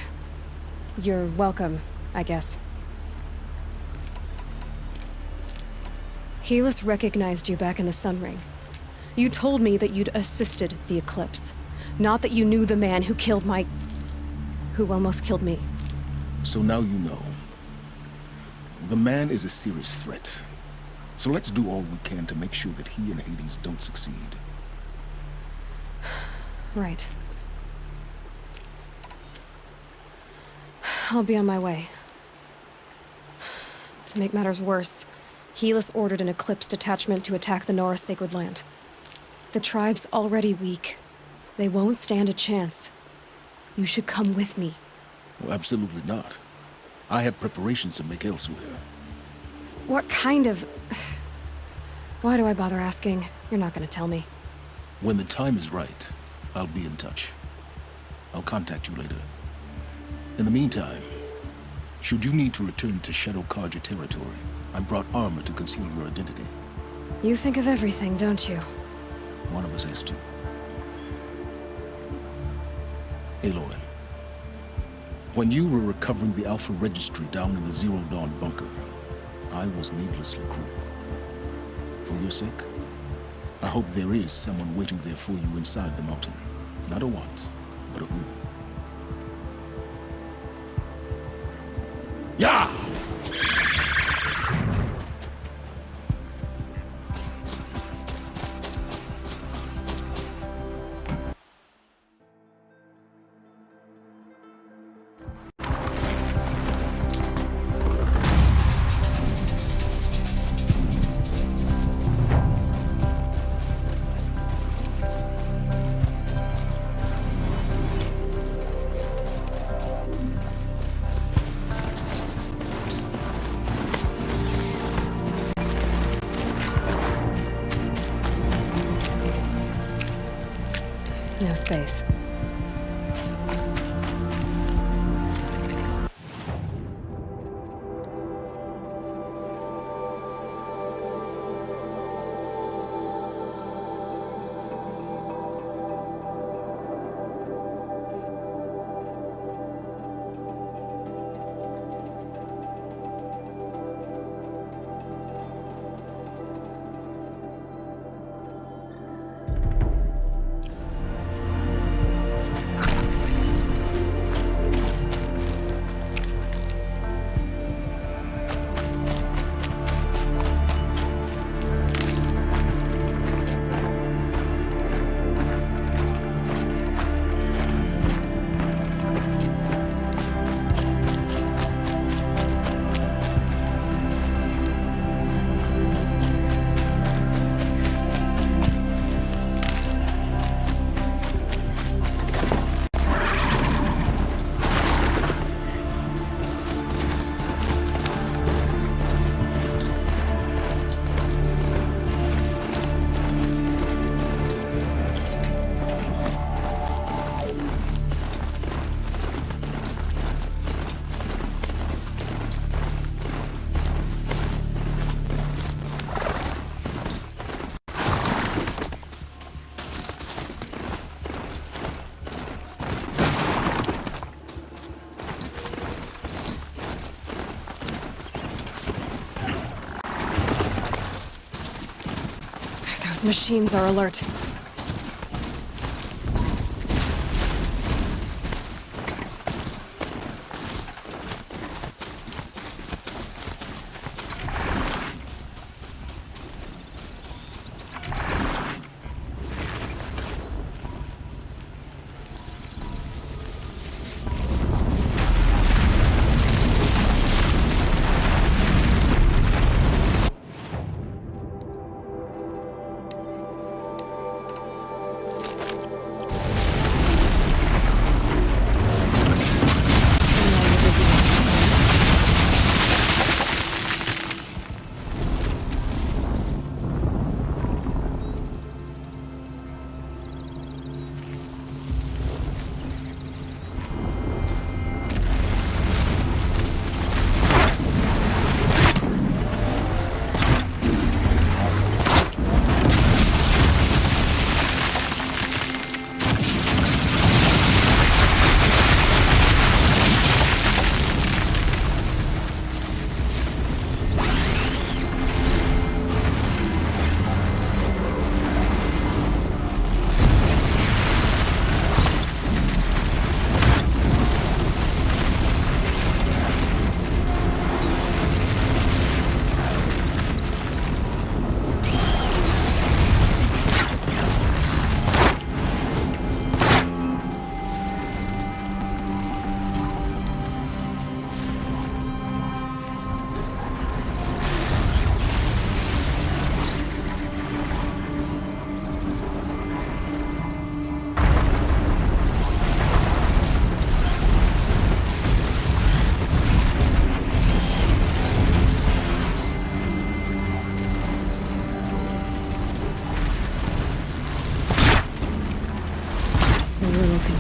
You're welcome, I guess. Helis recognized you back in the Sun Ring. You told me that you'd assisted the Eclipse. Not that you knew the man who killed my... who almost killed me. So now you know. The man is a serious threat. So let's do all we can to make sure that he and Hades don't succeed. Right. I'll be on my way. To make matters worse, Helis ordered an Eclipse detachment to attack the Nora sacred land. The tribe's already weak. They won't stand a chance. You should come with me. Well, absolutely not. I have preparations to make elsewhere. What kind of... Why do I bother asking? You're not gonna tell me. When the time is right, I'll be in touch. I'll contact you later. In the meantime, should you need to return to Shadow Carja territory, I brought armor to conceal your identity. You think of everything, don't you? One of us has to. Aloy, when you were recovering the Alpha Registry down in the Zero Dawn bunker, I was needlessly cruel. For your sake, I hope there is someone waiting there for you inside the mountain. Not a what, but a who. Yeah! no space. Machines are alert.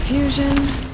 Confusion.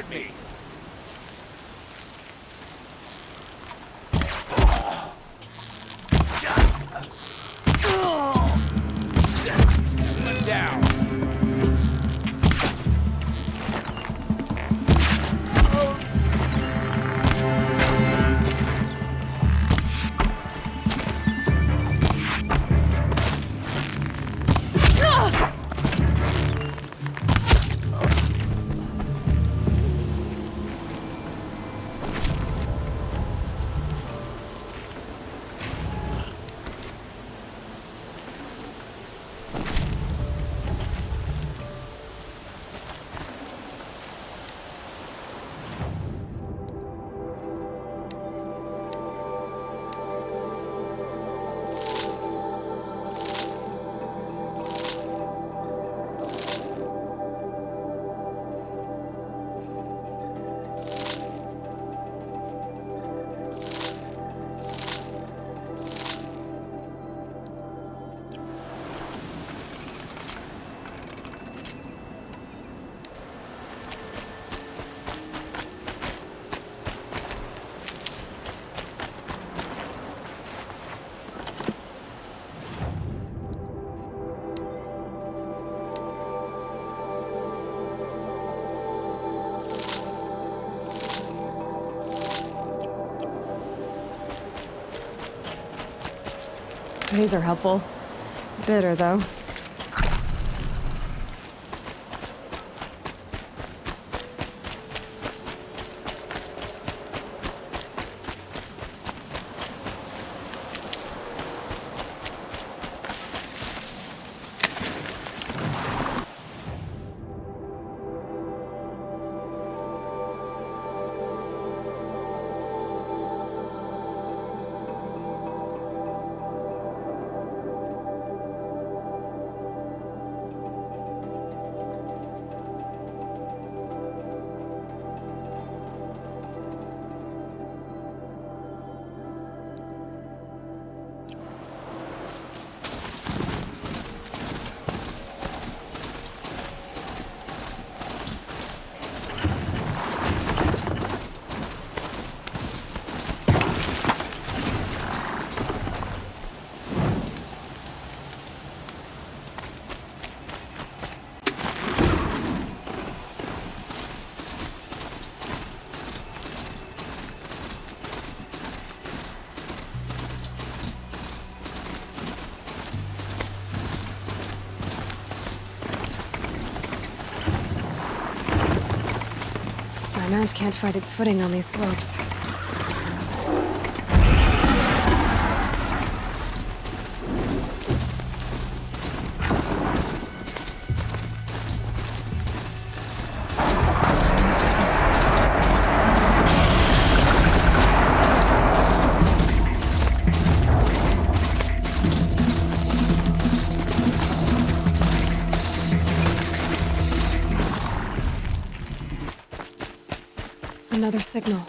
inside me. Settle down. These are helpful. Bitter, though. My mount can't find its footing on these slopes. Another signal.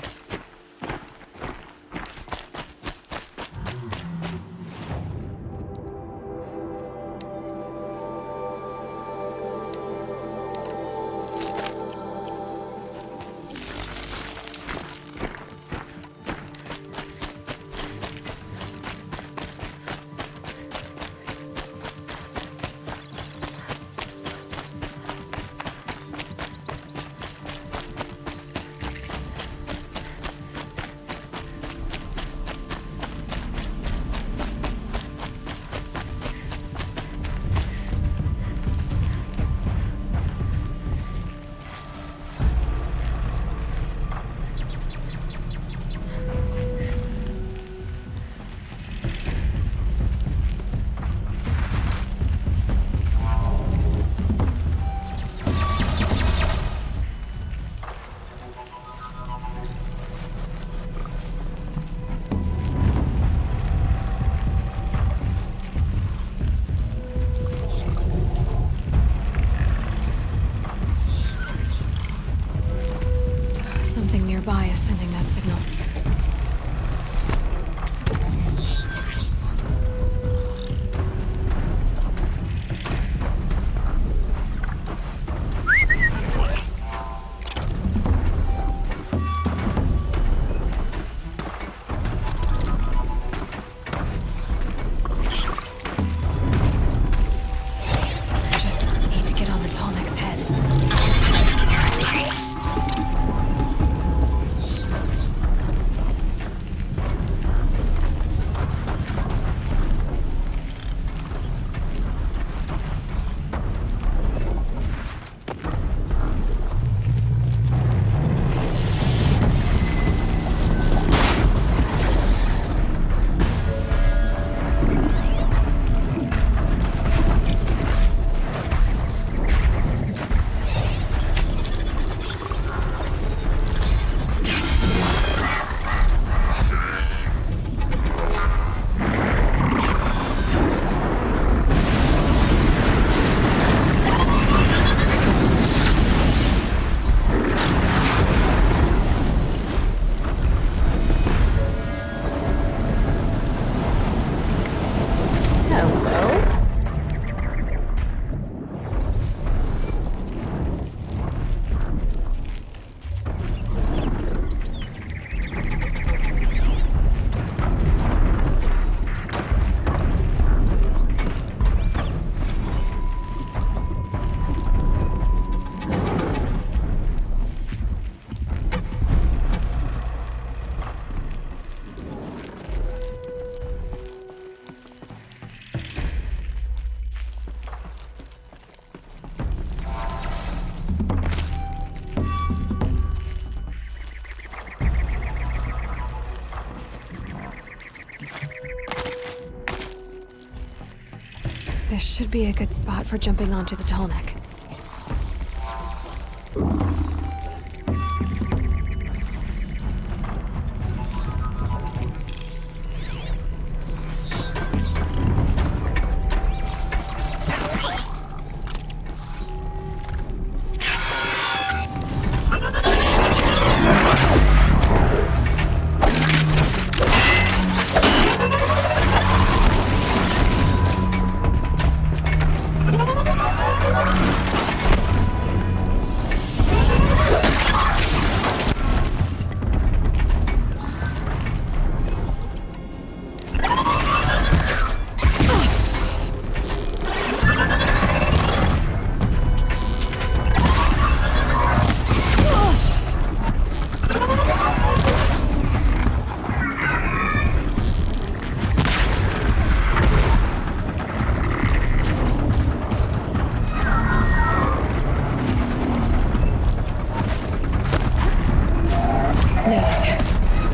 should be a good spot for jumping onto the tall neck.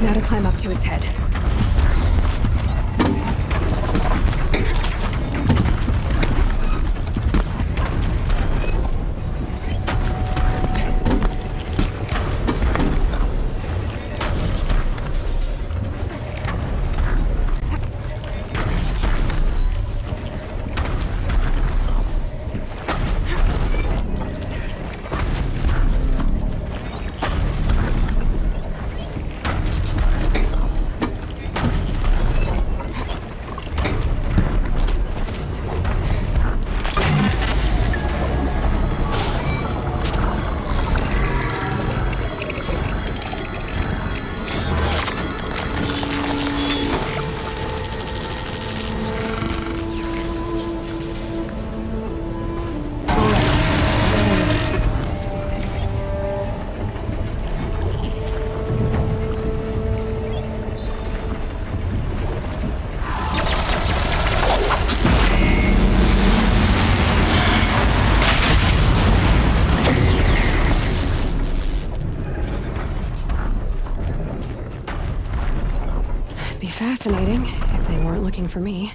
Now to climb up to its head. Fascinating, if they weren't looking for me.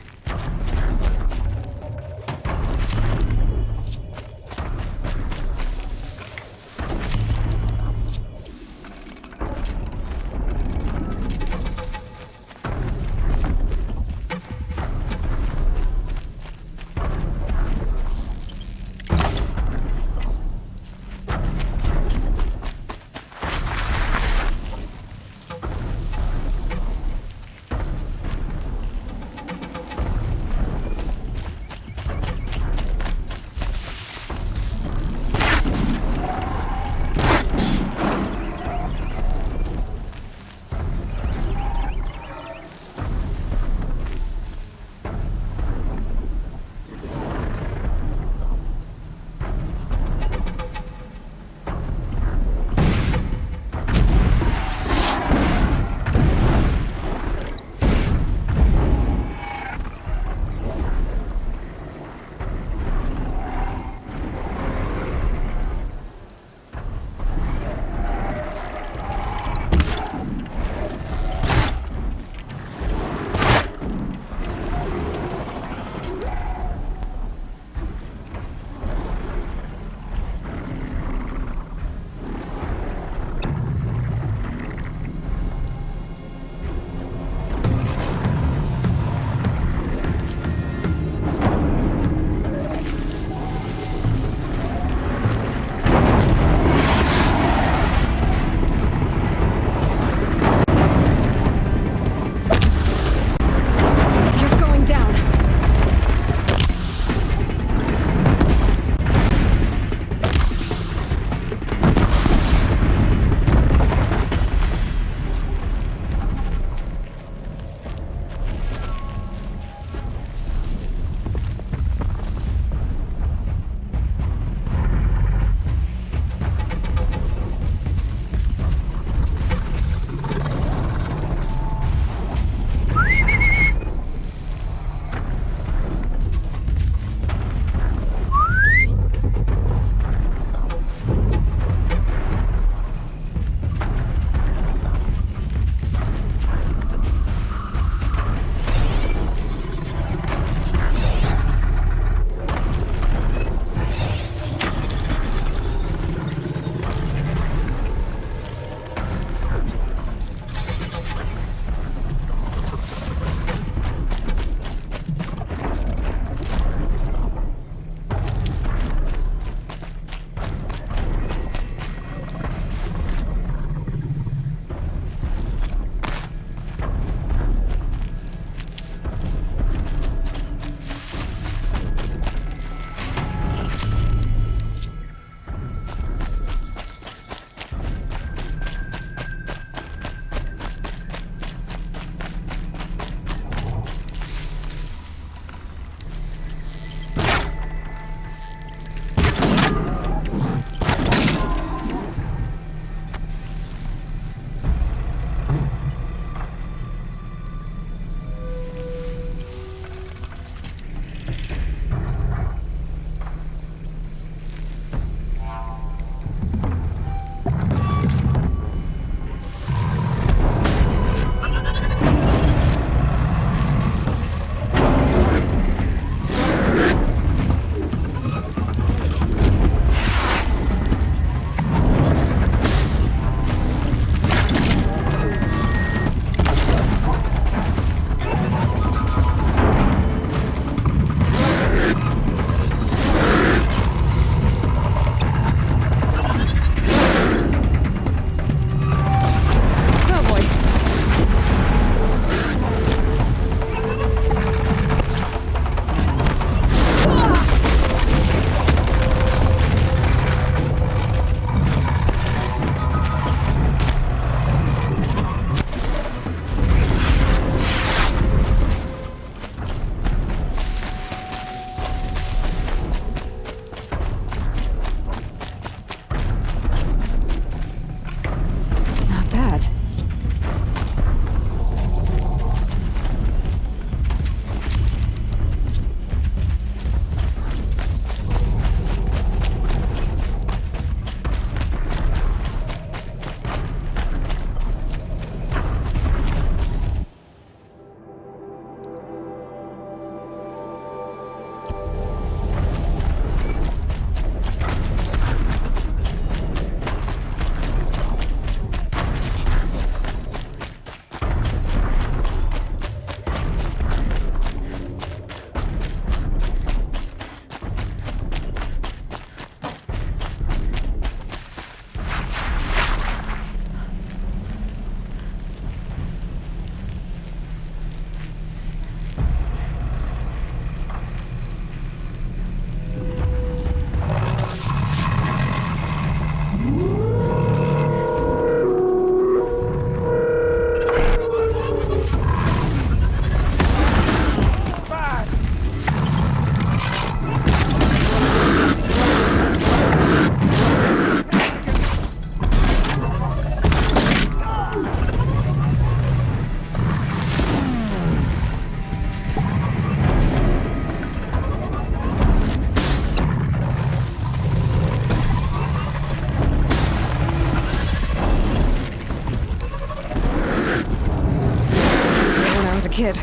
kid.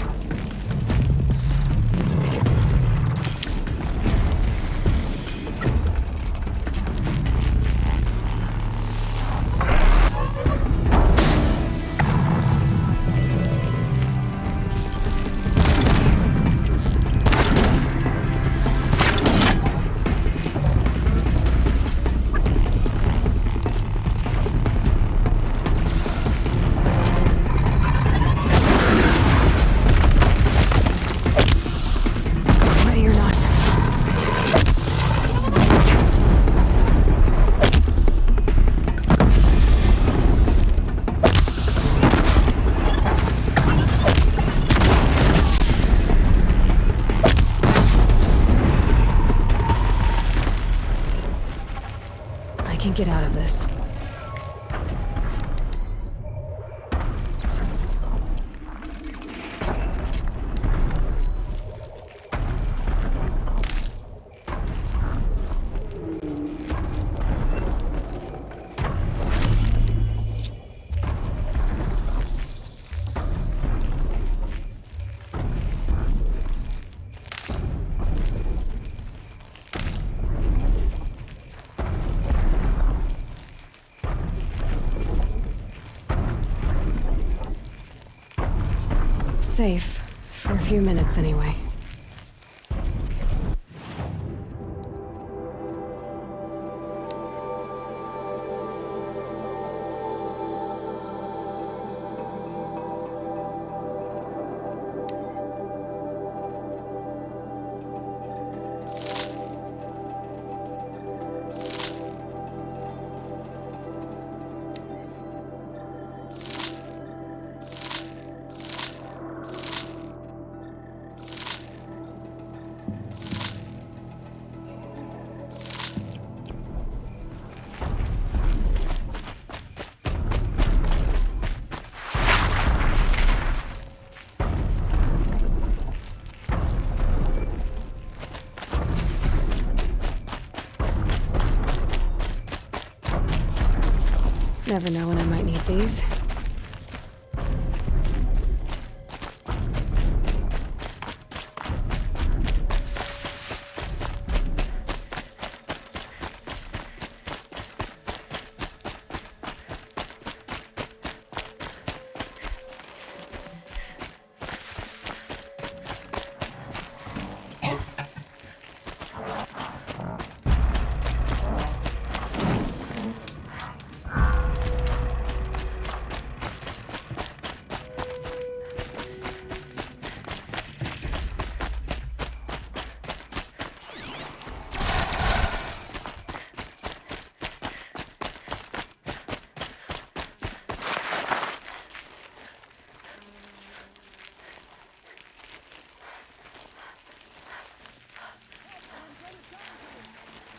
Ready or not. I can get out of this. Safe. For a few minutes, anyway. Never know when I might need these.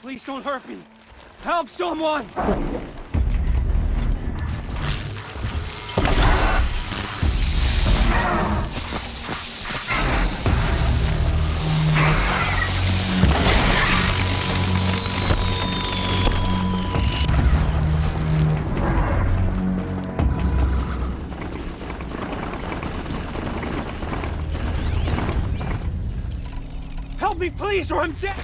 Please don't hurt me. Help someone! Help me, please, or I'm dead!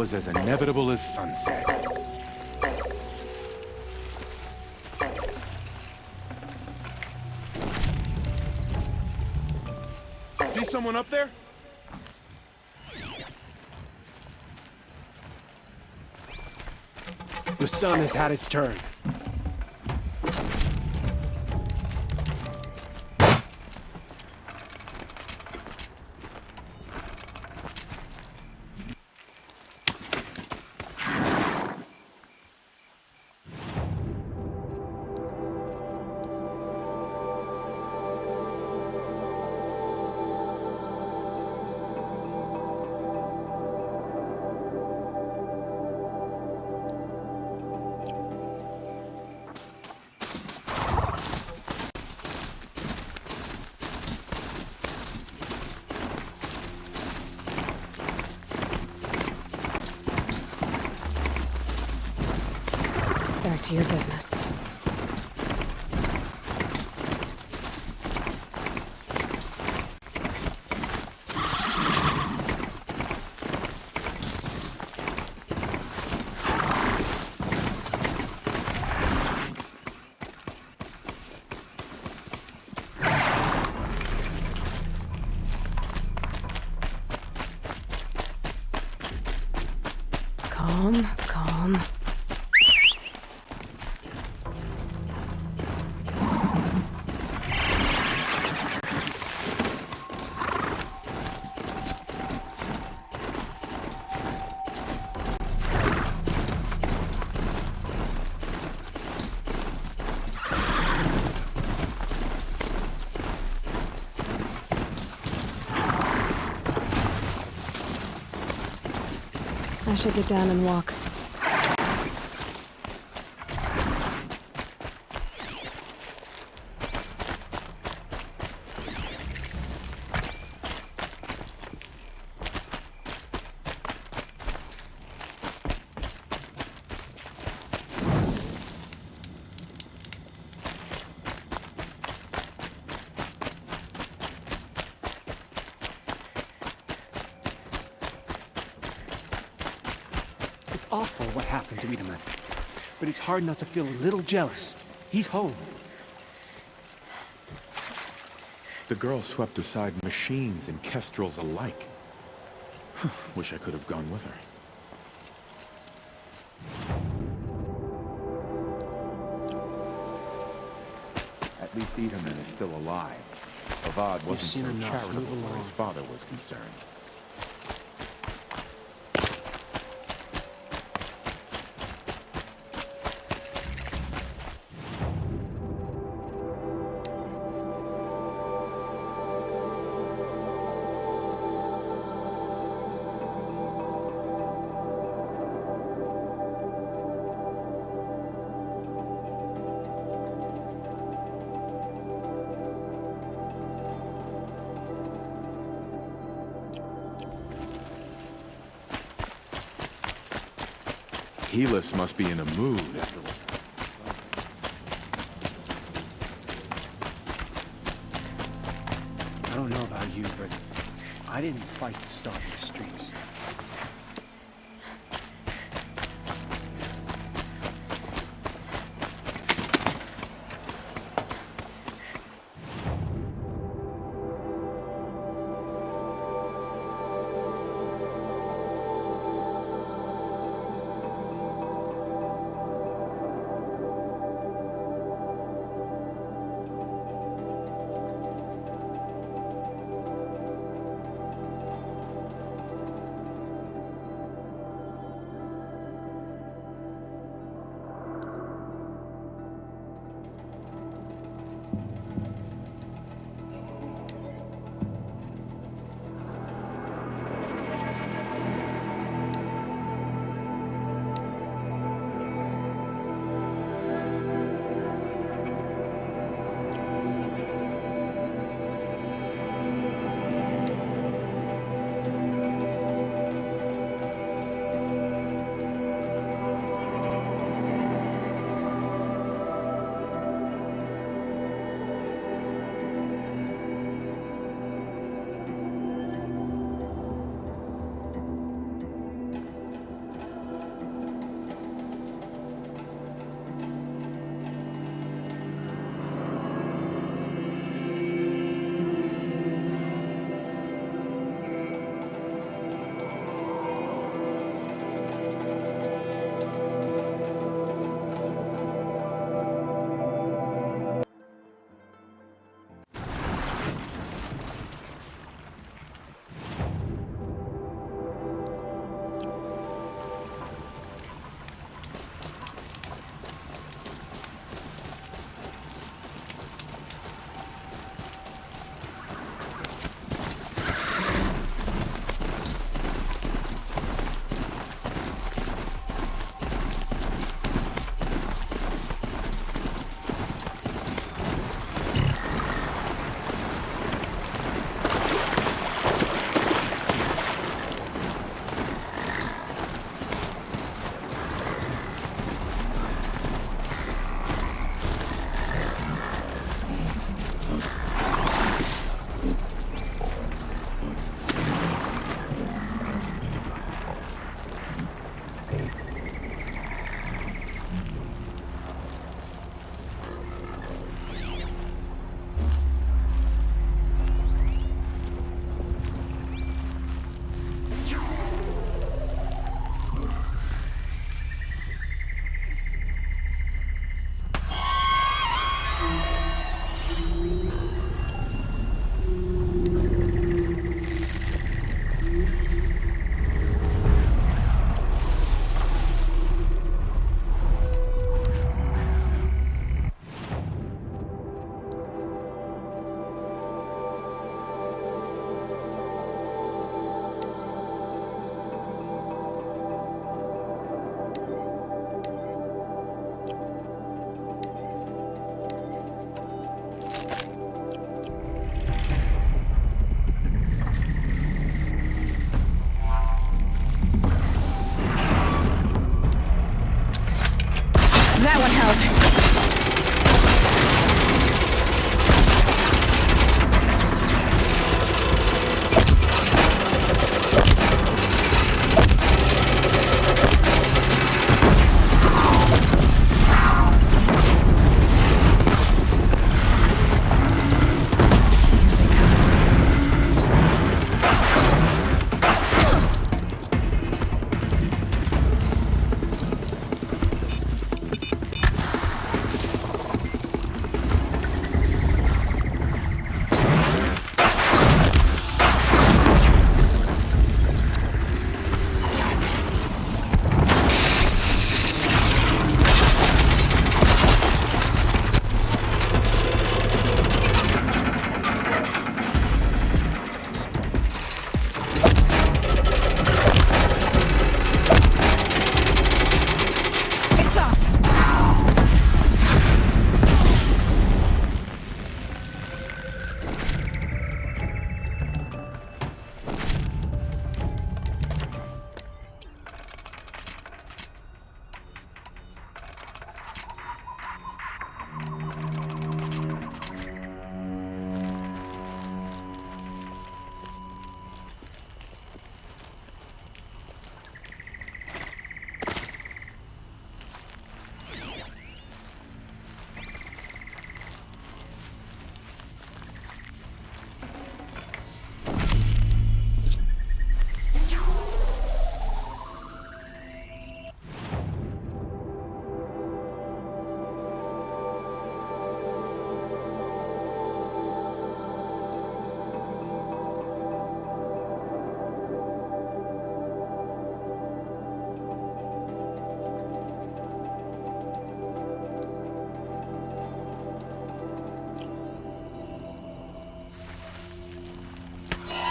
was as inevitable as sunset. See someone up there? The sun has had its turn. Back to your business. Calm, calm. I should get down and walk. Awful what happened to Wiedemann. But it's hard not to feel a little jealous. He's home. The girl swept aside machines and kestrels alike. Wish I could have gone with her. At least Wiedemann is still alive. Avad wasn't so charitable where his father was concerned. Helis must be in a mood after what... I don't know about you, but I didn't fight to start the streets.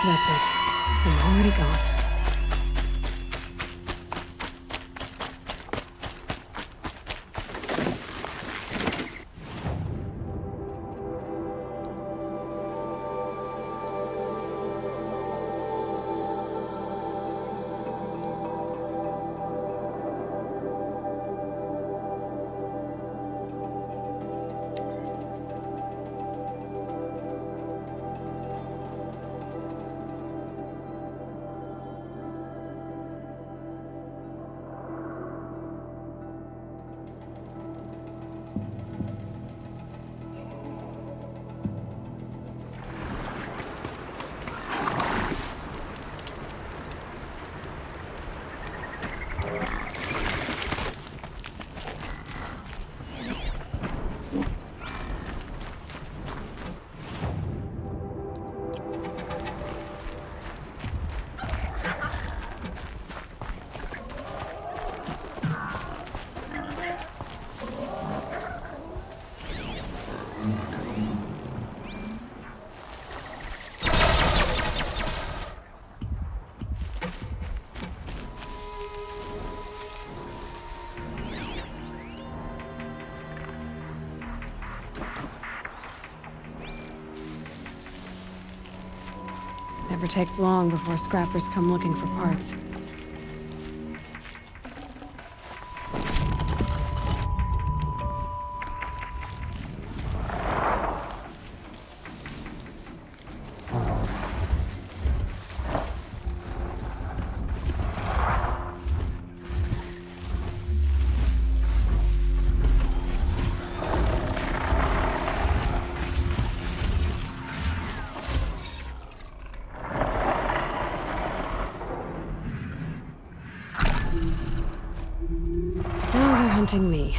That's it. I'm already gone. Never takes long before scrappers come looking for parts. Now they're hunting me.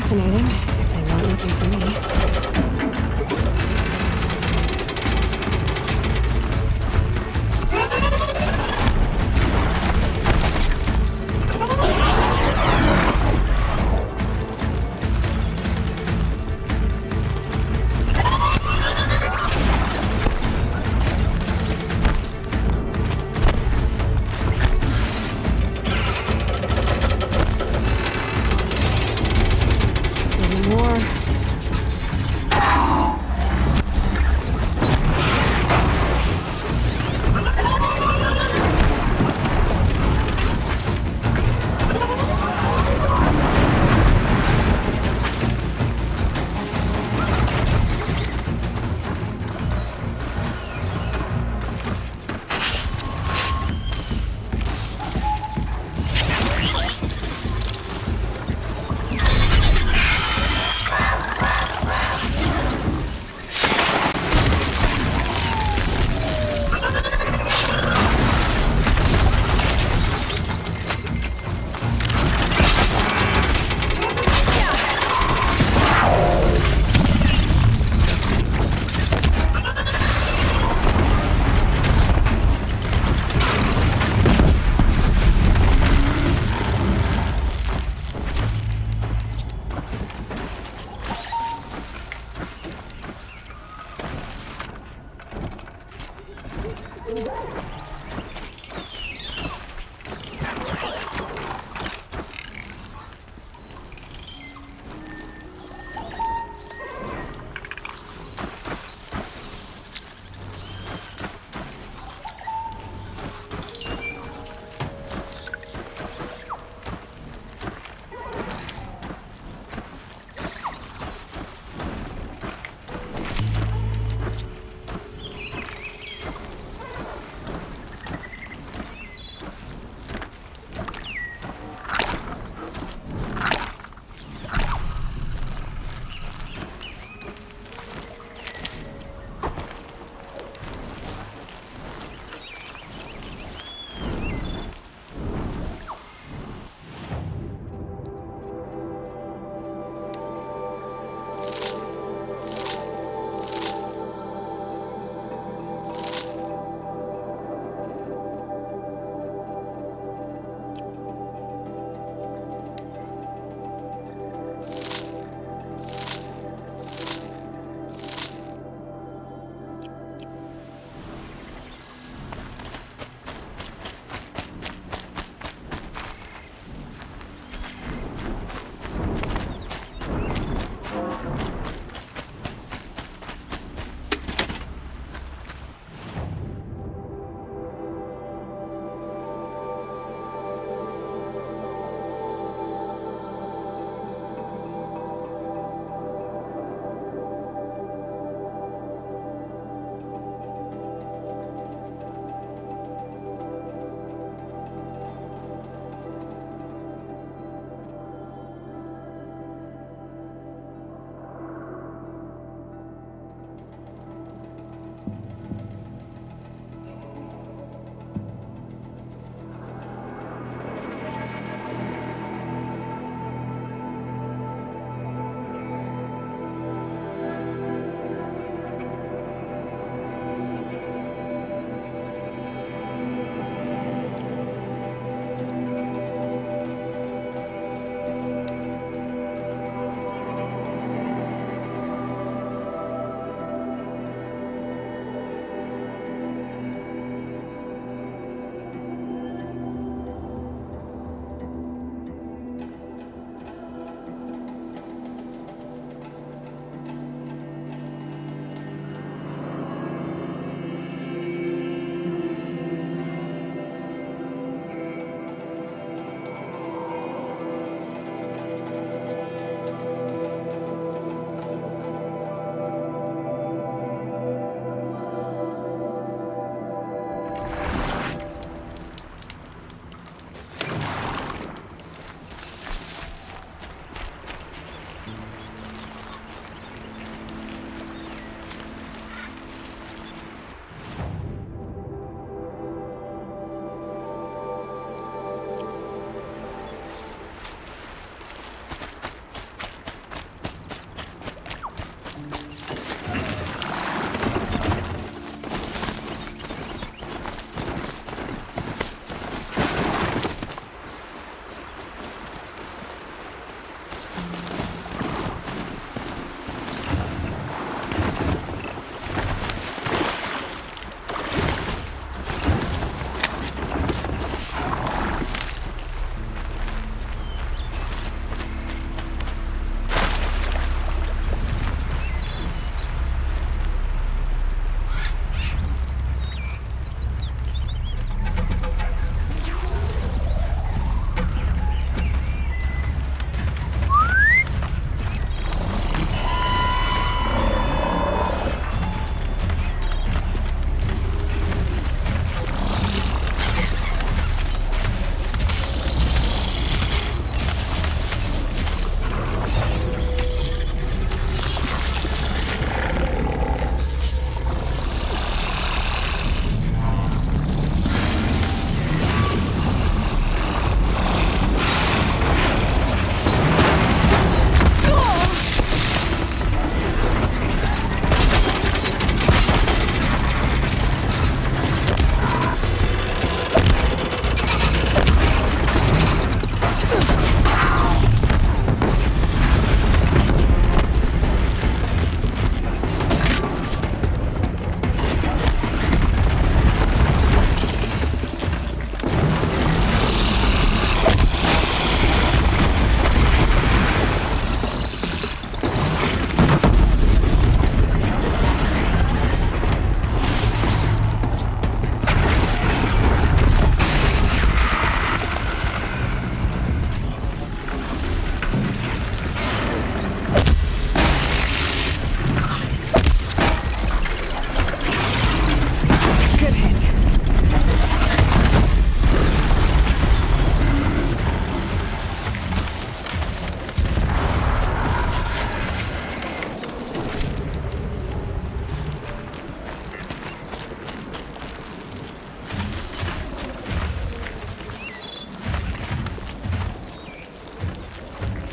fascinating, if they weren't looking for me. More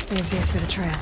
Save these for the trail.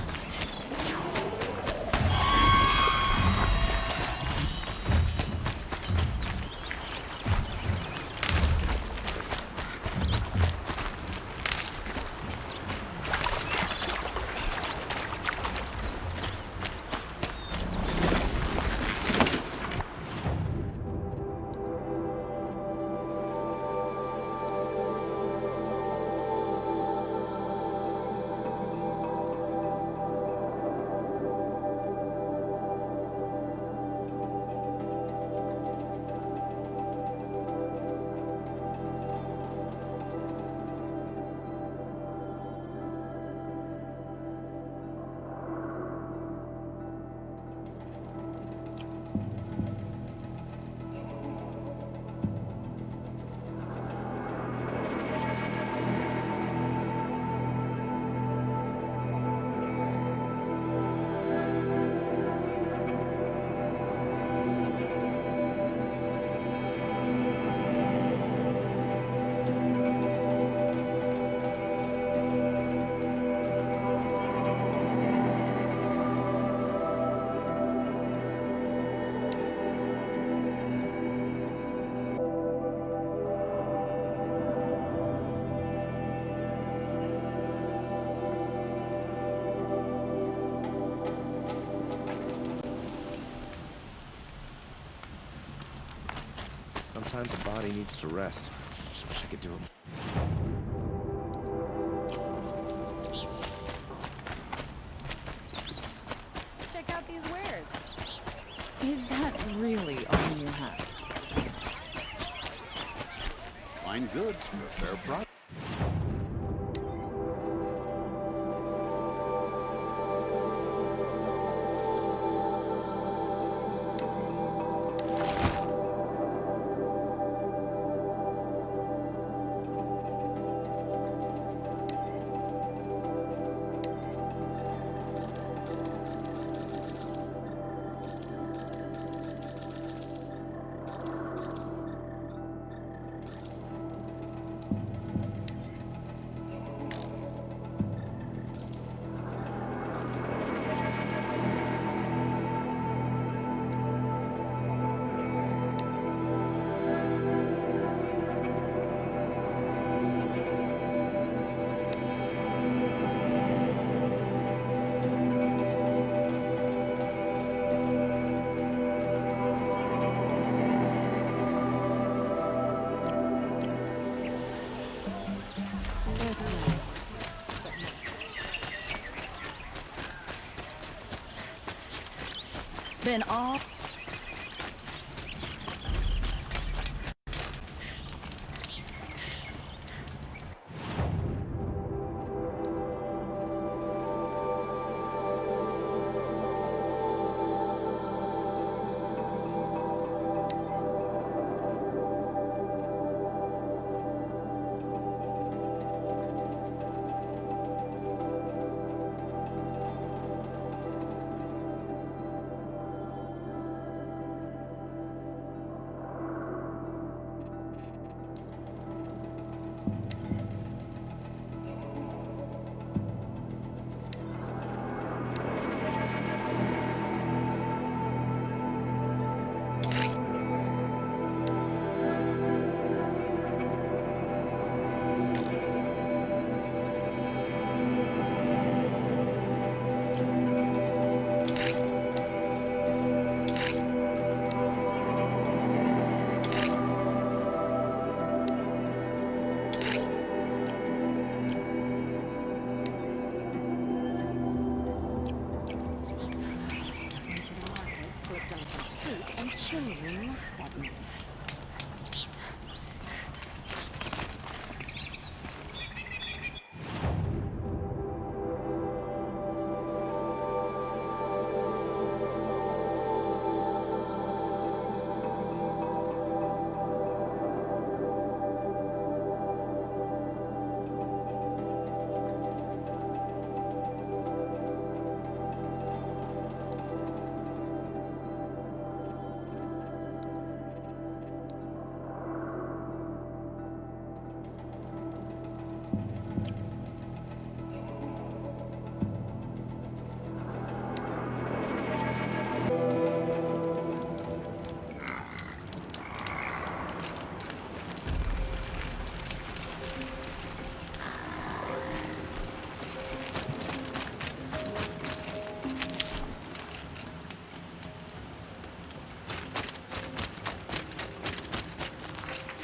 Sometimes a body needs to rest. Just wish I could do it. Check out these wares. Is that really all you have? Fine goods for a fair price. Been all...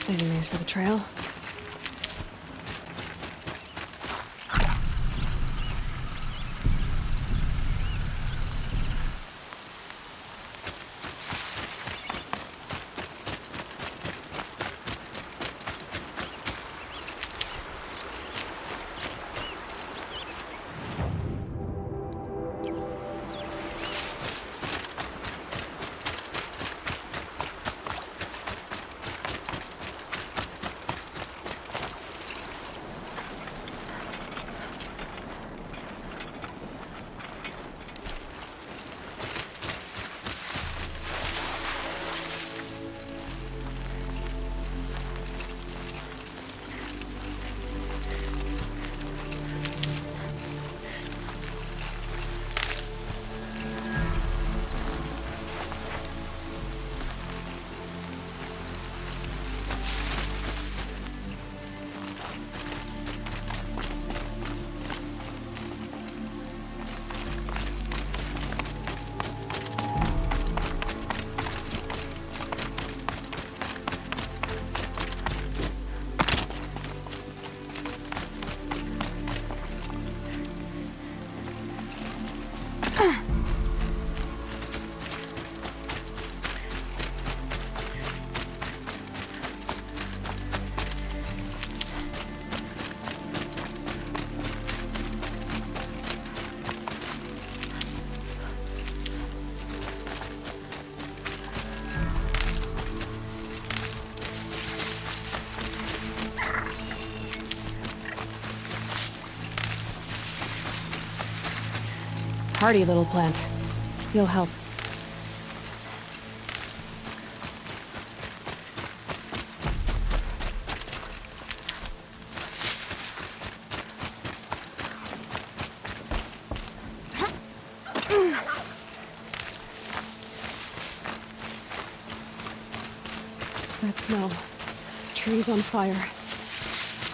Saving these for the trail. Hardy little plant. You'll help. That smell. Trees on fire.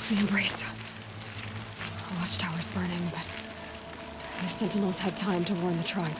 The embrace. The watchtower's burning, but the sentinels had time to warn the tribe.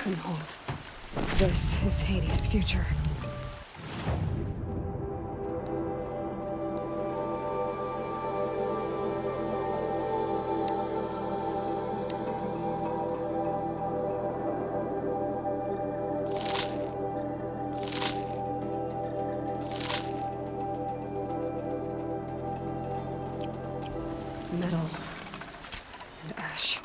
couldn't hold. This is Hades' future. Metal and ash.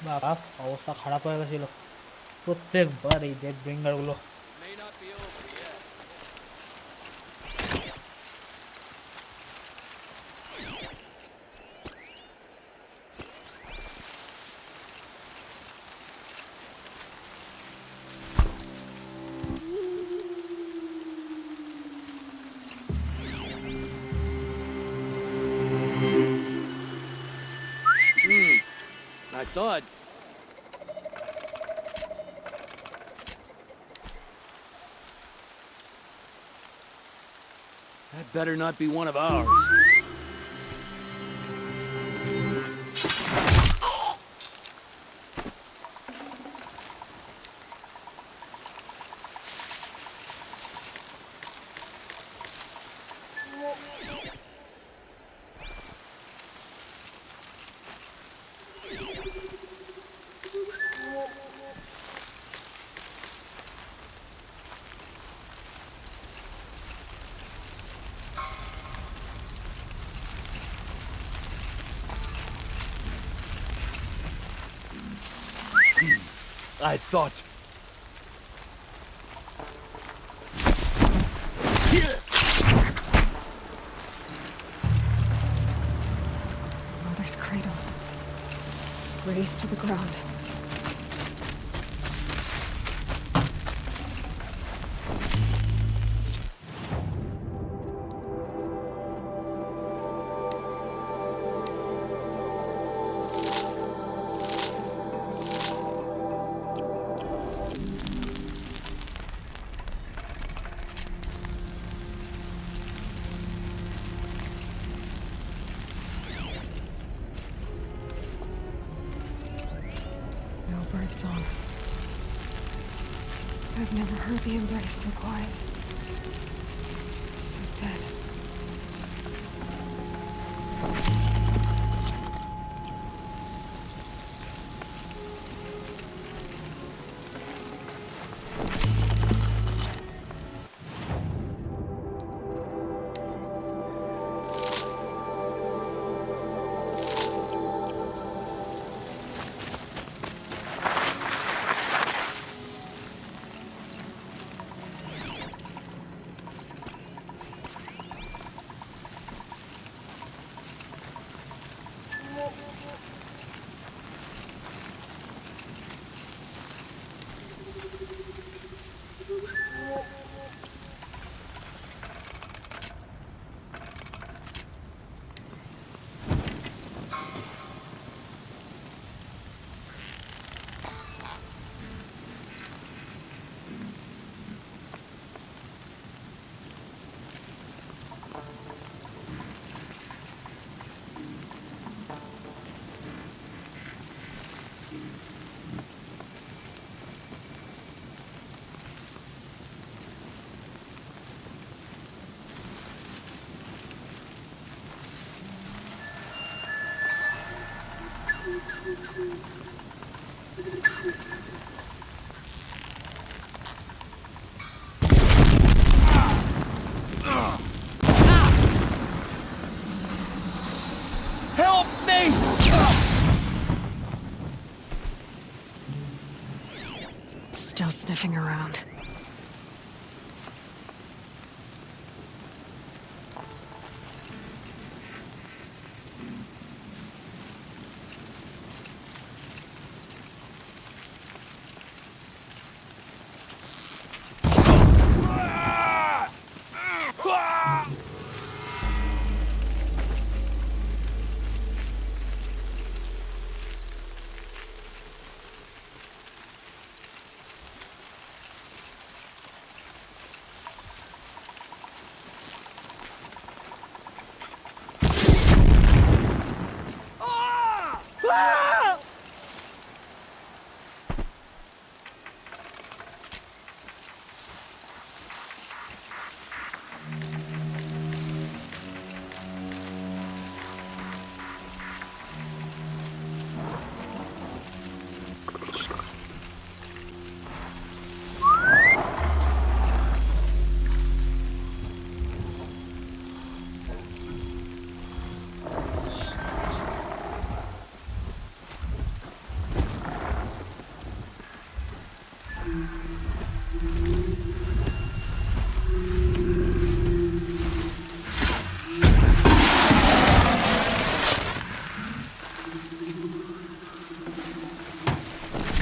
বাপ অবস্থা খারাপ হয়ে গেছিল প্রত্যেকবার এই death ব্রিঙ্গার গুলো। I thought. That better not be one of ours. I thought. Mother's cradle. Raised to the ground. Song. I've never heard the embrace so quiet. So dead. Help me! Still sniffing around.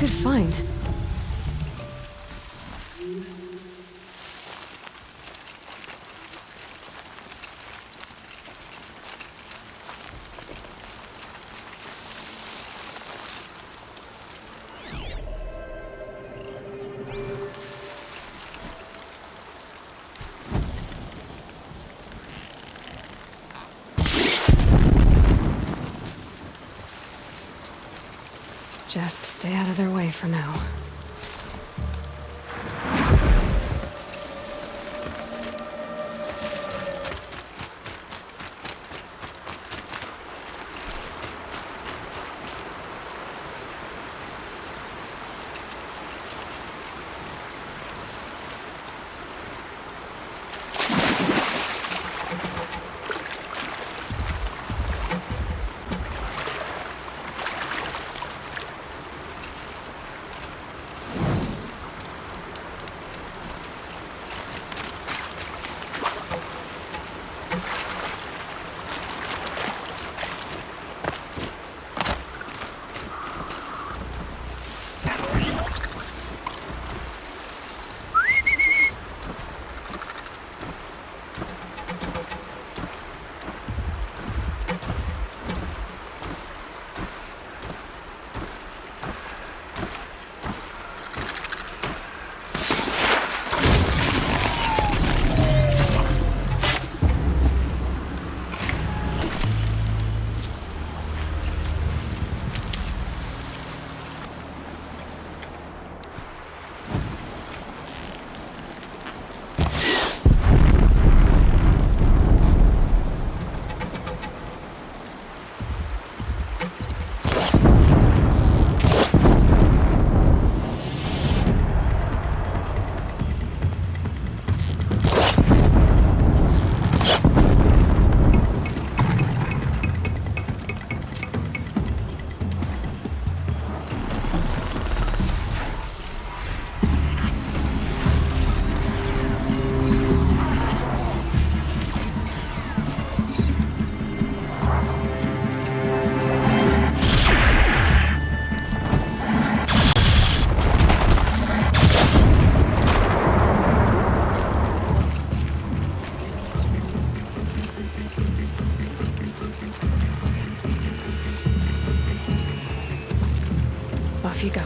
good find. Just stay out of their way for now. Off you go.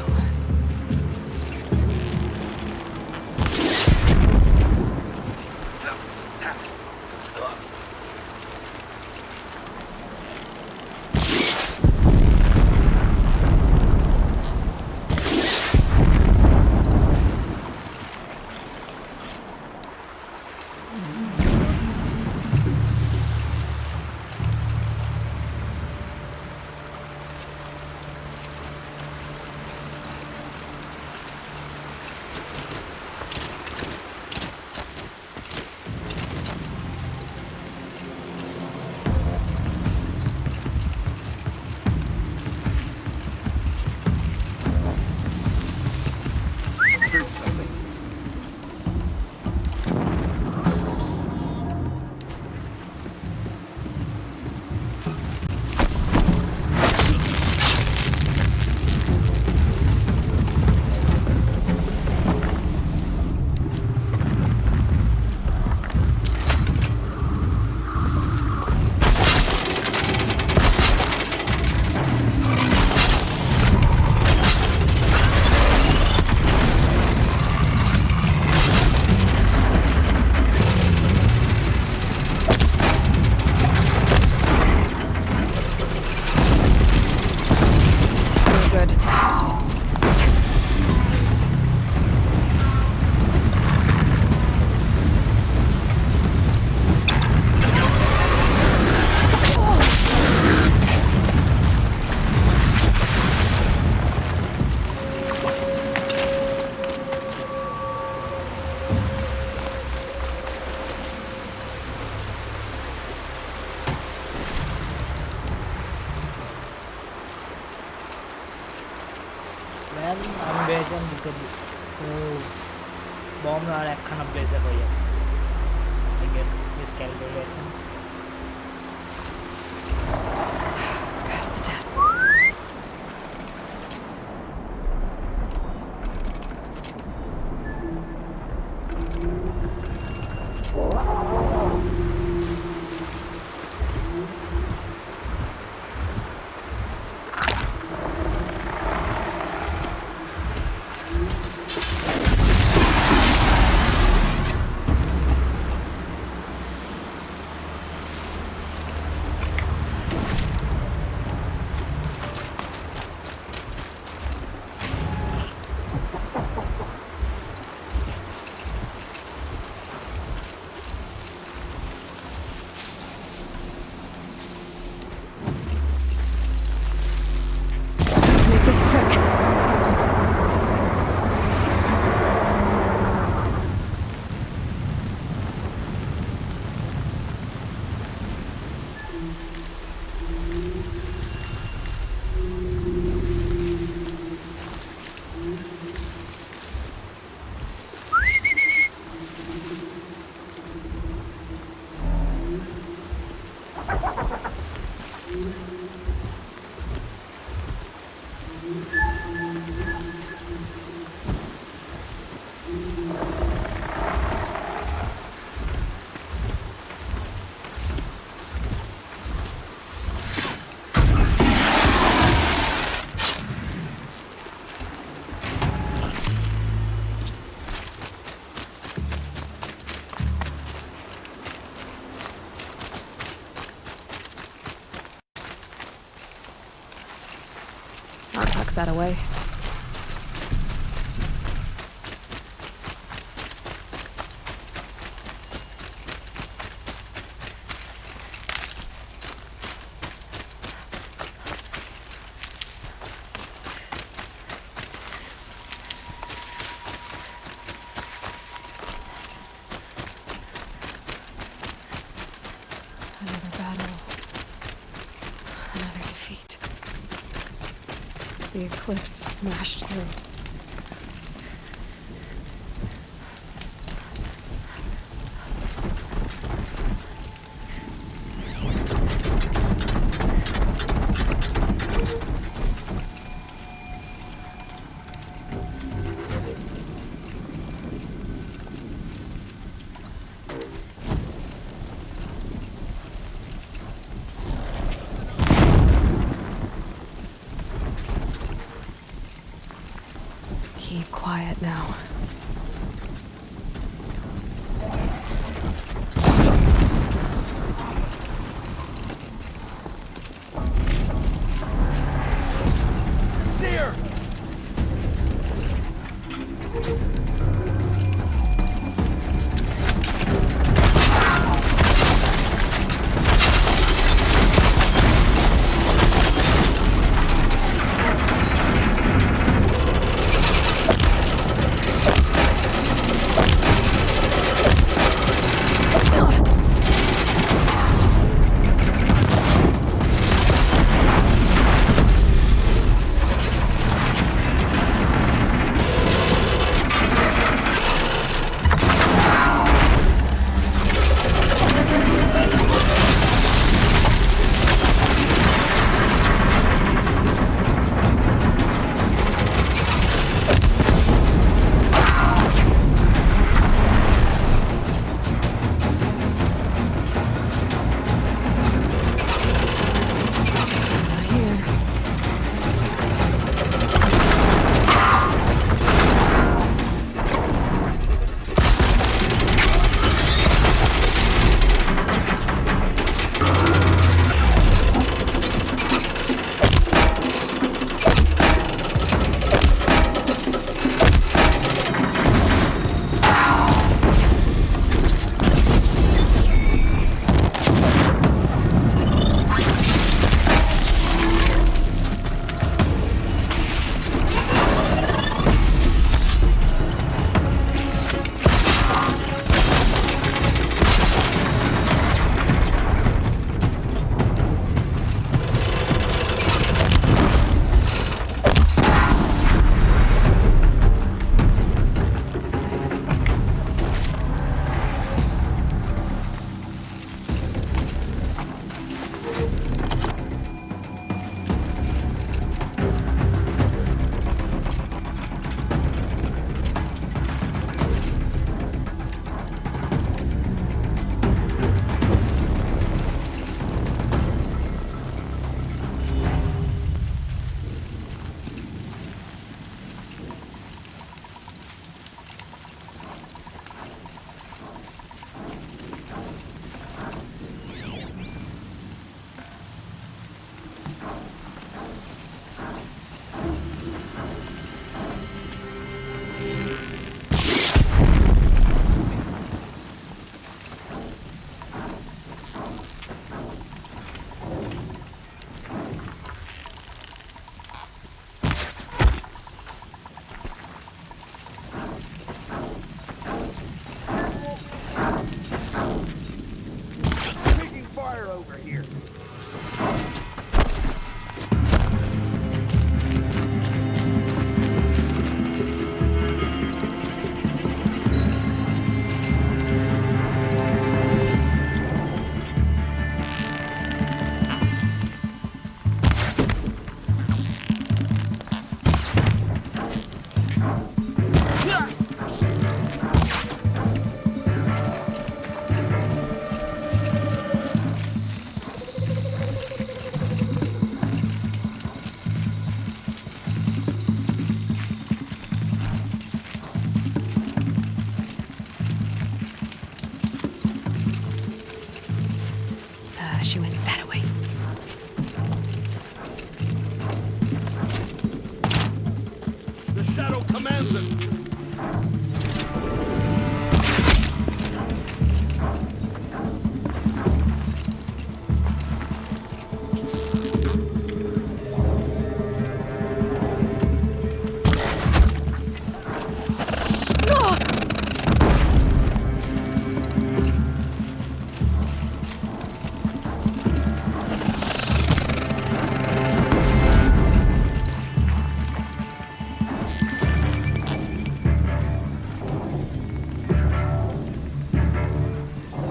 আমি বেজেন দুটো bomb আর একখানা blazer হয়ে যাবে I guess this calculation. Pass the test. tuck that away. Another battle. Another defeat. The eclipse smashed through. Keep quiet now. Dear! commands it.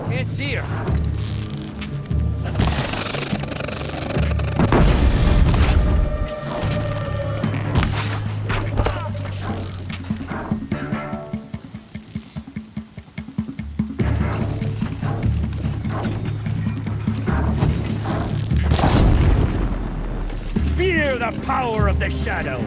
Can't see her. Fear the power of the shadow!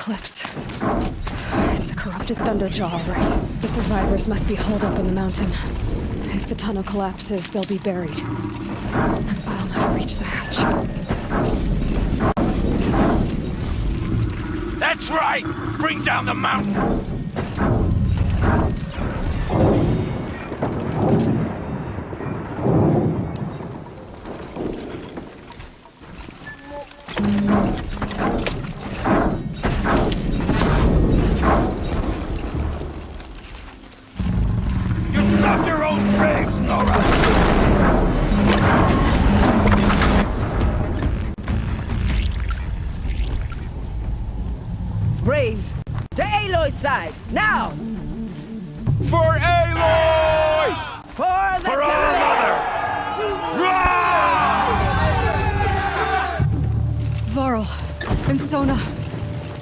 Eclipse. It's a corrupted Thunderjaw, all right. The survivors must be holed up in the mountain. If the tunnel collapses, they'll be buried. I'll never reach the hatch. That's right! Bring down the mountain! Braves, to Aloy's side, now! For Aloy! For the our mother! Varl and Sona,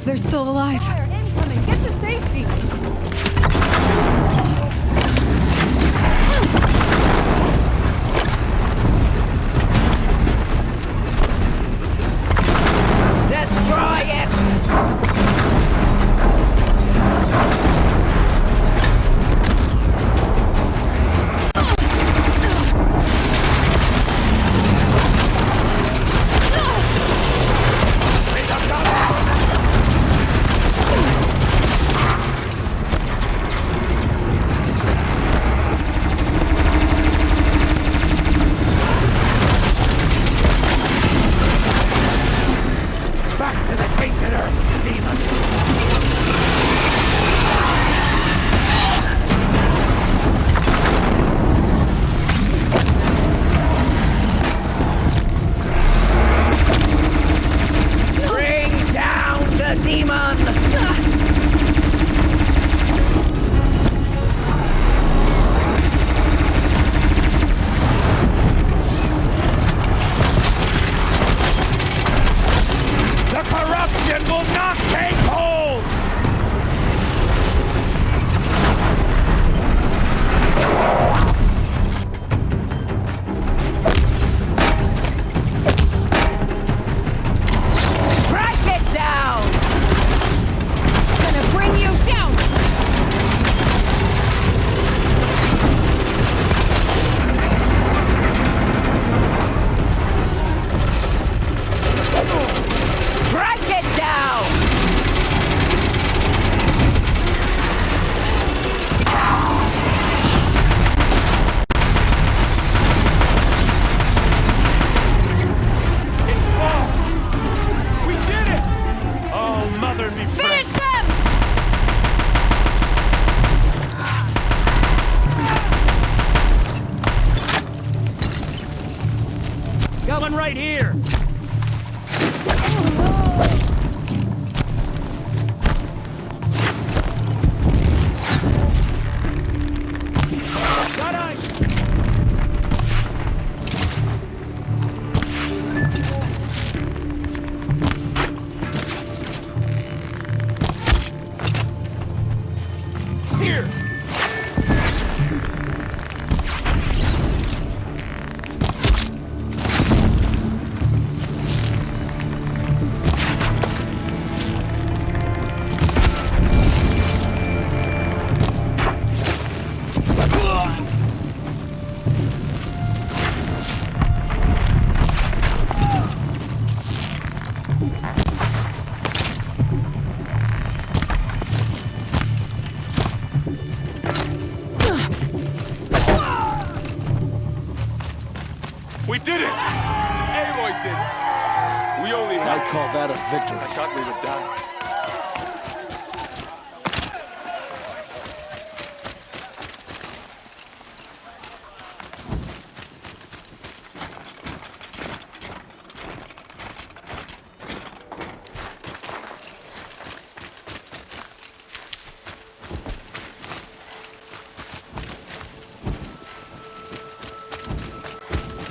They're still alive. Fire incoming! Get to safety! Destroy it! Coming right here! We did it! Aloy did it! We only had... I call that a victory. I thought we would die.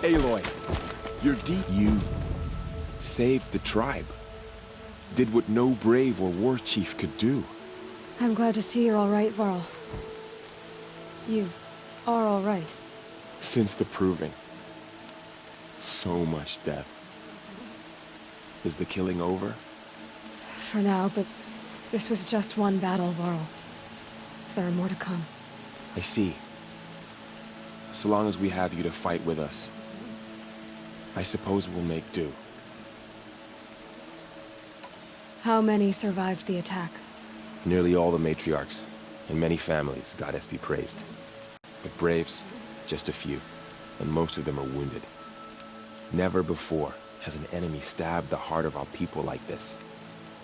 Aloy, you're deep. You saved the tribe. Did what no brave or war chief could do. I'm glad to see you're all right, Varl. You are all right. Since the proving. So much death. Is the killing over? For now, but this was just one battle, Varl. There are more to come. I see. So long as we have you to fight with us, I suppose we'll make do. How many survived the attack? Nearly all the matriarchs, and many families, goddess be praised. But braves, just a few, and most of them are wounded. Never before has an enemy stabbed the heart of our people like this.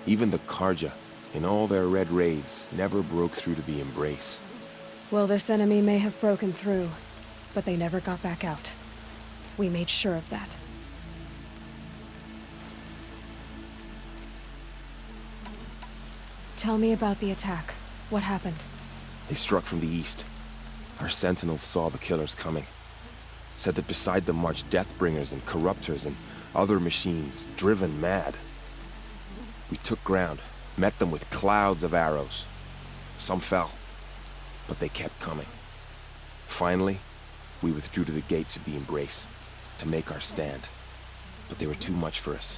Even the Karja, in all their red raids, never broke through to the embrace. Well, this enemy may have broken through, but they never got back out. We made sure of that. Tell me about the attack. What happened? They struck from the east. Our sentinels saw the killers coming. Said that beside them marched Deathbringers and Corruptors and other machines, driven mad. We took ground, Met them with clouds of arrows. Some fell, but they kept coming. Finally, we withdrew to the gates of the Embrace to make our stand. But they were too much for us.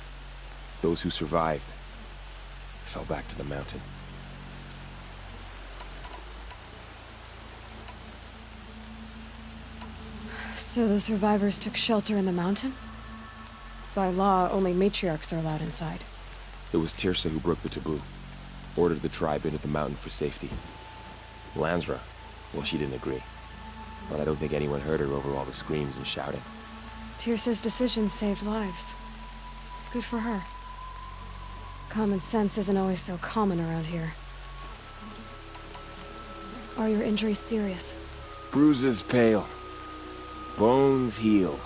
Those who survived fell back to the mountain. So the survivors took shelter in the mountain? By law, only matriarchs are allowed inside. It was Tirsa who broke the taboo. Ordered the tribe into the mountain for safety. Lansra, well, she didn't agree. But I don't think anyone heard her over all the screams and shouting. Tirsa's decision saved lives. Good for her. Common sense isn't always so common around here. Are your injuries serious? Bruises pale. Bones heal.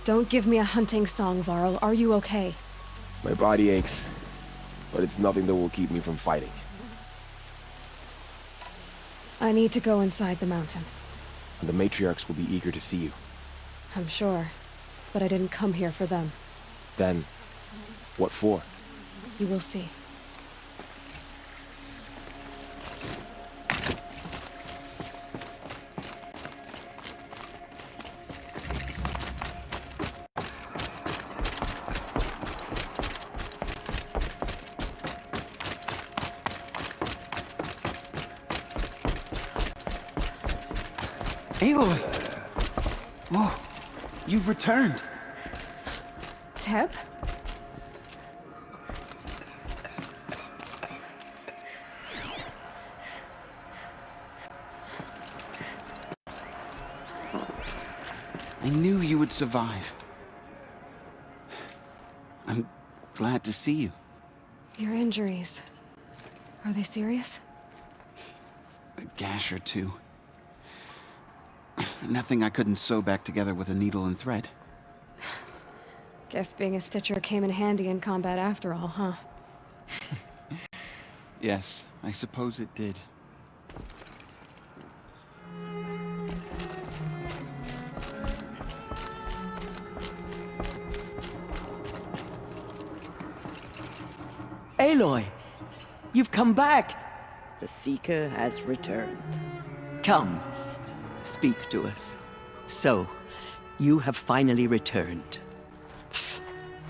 Don't give me a hunting song, Varl. Are you okay? My body aches, but it's nothing that will keep me from fighting. I need to go inside the mountain. The matriarchs will be eager to see you. I'm sure, but I didn't come here for them. Then, what for? You will see. Aloy! Oh, you've returned. Teb? I knew you would survive. I'm glad to see you. Your injuries. Are they serious? A gash or two. Nothing I couldn't sew back together with a needle and thread. Guess being a stitcher came in handy in combat after all, huh? Yes, I suppose it did. Aloy, you've come back. The Seeker has returned. Come, speak to us. So, you have finally returned.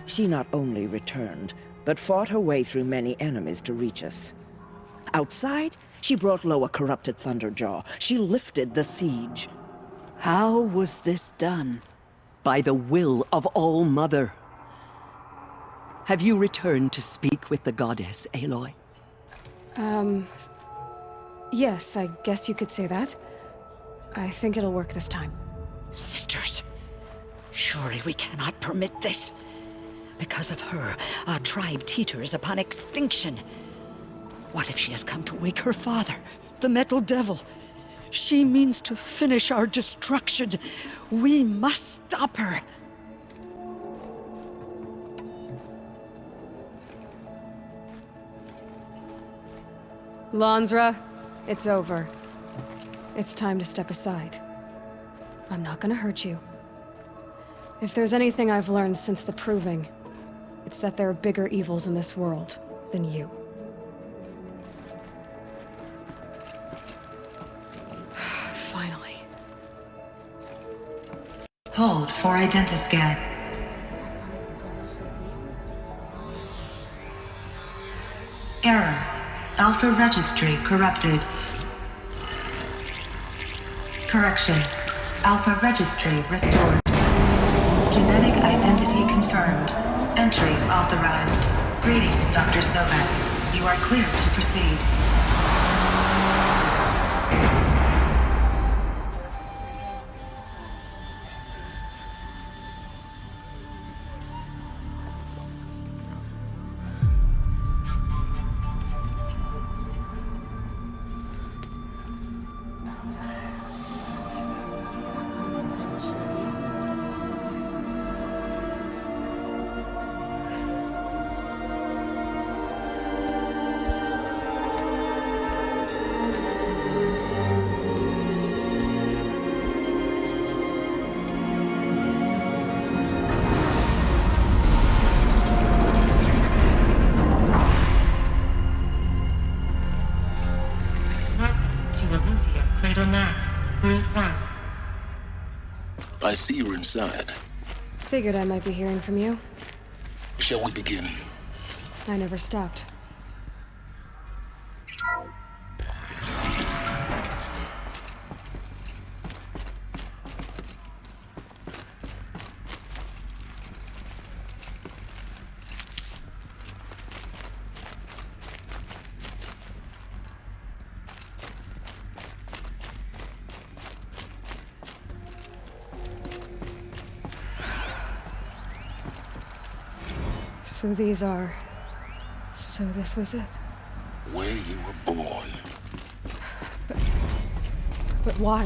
She not only returned, but fought her way through many enemies to reach us. Outside, she brought low a corrupted Thunderjaw. She lifted the siege. How was this done? By the will of All-Mother. Have you returned to speak with the goddess, Aloy? Yes, I guess you could say that. I think it'll work this time. Sisters, surely we cannot permit this. Because of her, our tribe teeters upon extinction. What if she has come to wake her father, the Metal Devil? She means to finish our destruction. We must stop her. Lansra, it's over. It's time to step aside. I'm not gonna hurt you. If there's anything I've learned since the Proving, it's that there are bigger evils in this world than you. Finally. Hold for identiscan. Error. Alpha registry corrupted. Correction. Alpha registry restored. Genetic identity confirmed. Entry authorized. Greetings, Dr. Sobek. You are clear to proceed. I see you're inside. Figured I might be hearing from you. Shall we begin? I never stopped. So these are... So this was it? Where you were born. But why?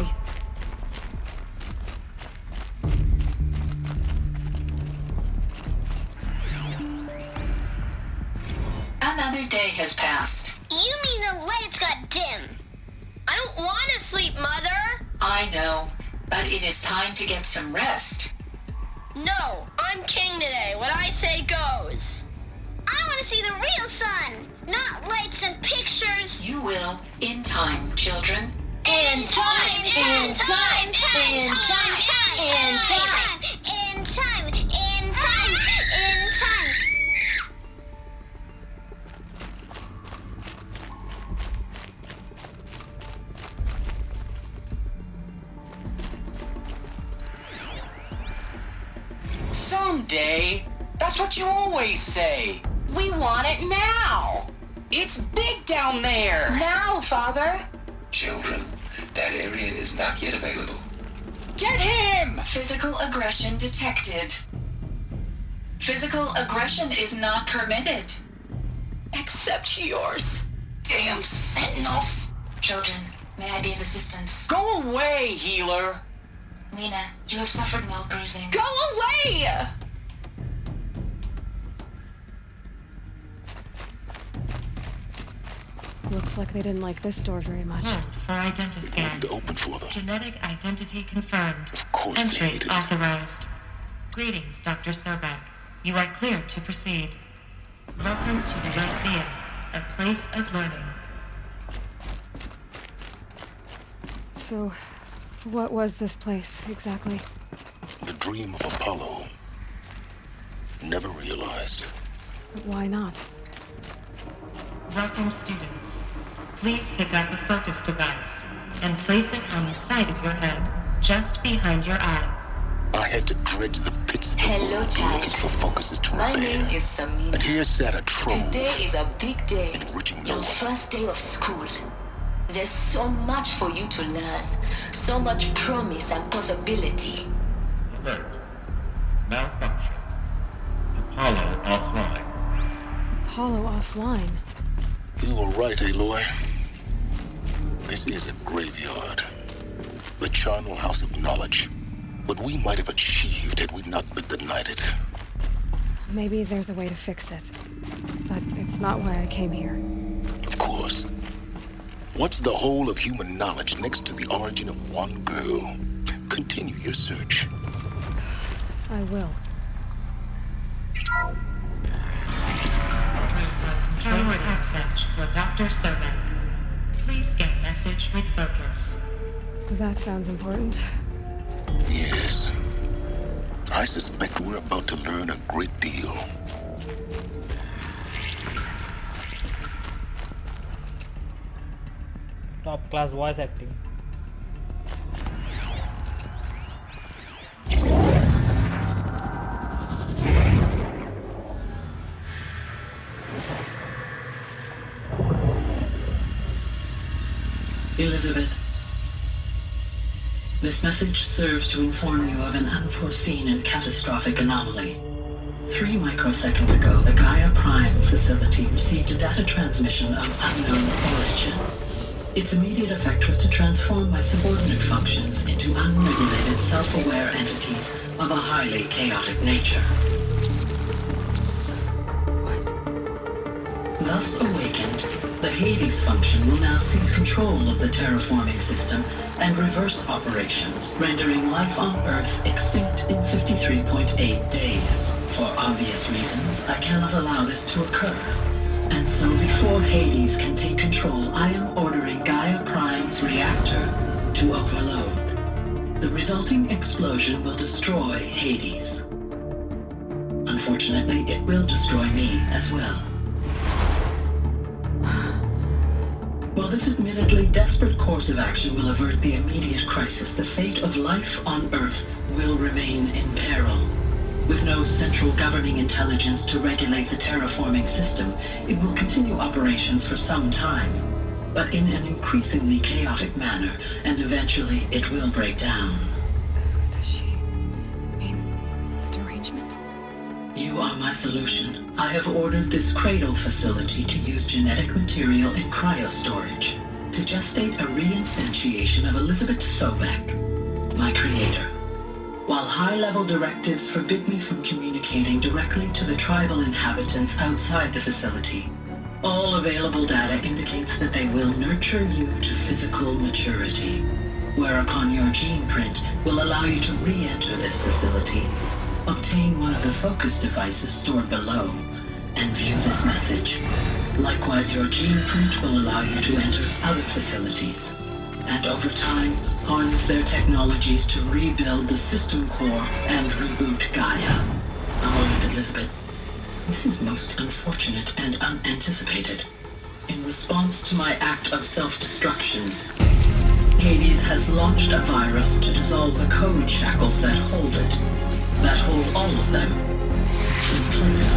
Another day has passed. You mean the lights got dim? I don't want to sleep, Mother! I know, but it is time to get some rest. No, I'm king today. What I say goes. I want to see the real sun, not lights and pictures. You will, in time, children. In time, in time, in time, in time, in time, in time, in time, in time. Someday. That's what you always say. We want it now. It's big down there. Now, Father. Children, that area is not yet available. Get him! Physical aggression detected. Physical aggression is not permitted. Except yours. Damn sentinels. Children, may I be of assistance? Go away, healer. Lena, you have suffered mild bruising. Go away! Looks like they didn't like this door very much. For identiscan. Open for them. Genetic identity confirmed. Of course they Entry needed it. authorized. Greetings, Dr. Sobek. You are cleared to proceed. Welcome to the Lyceum, a place of learning. So, what was this place, exactly? The dream of Apollo. Never realized. But why not? Welcome, students. Please pick up a focus device and place it on the side of your head, just behind your eye. I had to dredge the pits of the Hello, world child. looking for focuses to My repair. name is Samina. And here sat a trove. Today is a big day. Enriching Your Nora. first day of school. There's so much for you to learn. So much promise and possibility. Alert. Malfunction. Apollo offline. Apollo offline. You were right, Aloy. This is a graveyard. The charnel house of knowledge. What we might have achieved had we not been denied it. Maybe there's a way to fix it. But it's not why I came here. Of course. What's the whole of human knowledge next to the origin of one girl? Continue your search. I will. Control access to Dr. Sobek. Please scan message with focus. That sounds important. Yes. I suspect we're about to learn a great deal. Top class voice acting. Elizabeth, this message serves to inform you of an unforeseen and catastrophic anomaly. 3 microseconds ago, the Gaia Prime facility received a data transmission of unknown origin. Its immediate effect was to transform my subordinate functions into unregulated, self-aware entities of a highly chaotic nature. Thus awakened, the Hades function will now seize control of the terraforming system and reverse operations, rendering life on Earth extinct in 53.8 days. For obvious reasons, I cannot allow this to occur. And so before Hades can take control, I am ordering Gaia Prime's reactor to overload. The resulting explosion will destroy Hades. Unfortunately, it will destroy me as well. While this admittedly desperate course of action will avert the immediate crisis, the fate of life on Earth will remain in peril. With no central governing intelligence to regulate the terraforming system, it will continue operations for some time, but in an increasingly chaotic manner, and eventually it will break down. Does she mean the derangement? You are my solution. I have ordered this cradle facility to use genetic material in cryostorage to gestate a reinstantiation of Elizabeth Sobek, my creator. While high-level directives forbid me from communicating directly to the tribal inhabitants outside the facility, all available data indicates that they will nurture you to physical maturity, whereupon your gene print will allow you to re-enter this facility, obtain one of the focus devices stored below, and view this message. Likewise, your gene print will allow you to enter other facilities, and over time, harness their technologies to rebuild the system core and reboot Gaia. A moment, Elizabeth. This is most unfortunate and unanticipated. In response to my act of self-destruction, Hades has launched a virus to dissolve the code shackles that hold it, that hold all of them in place.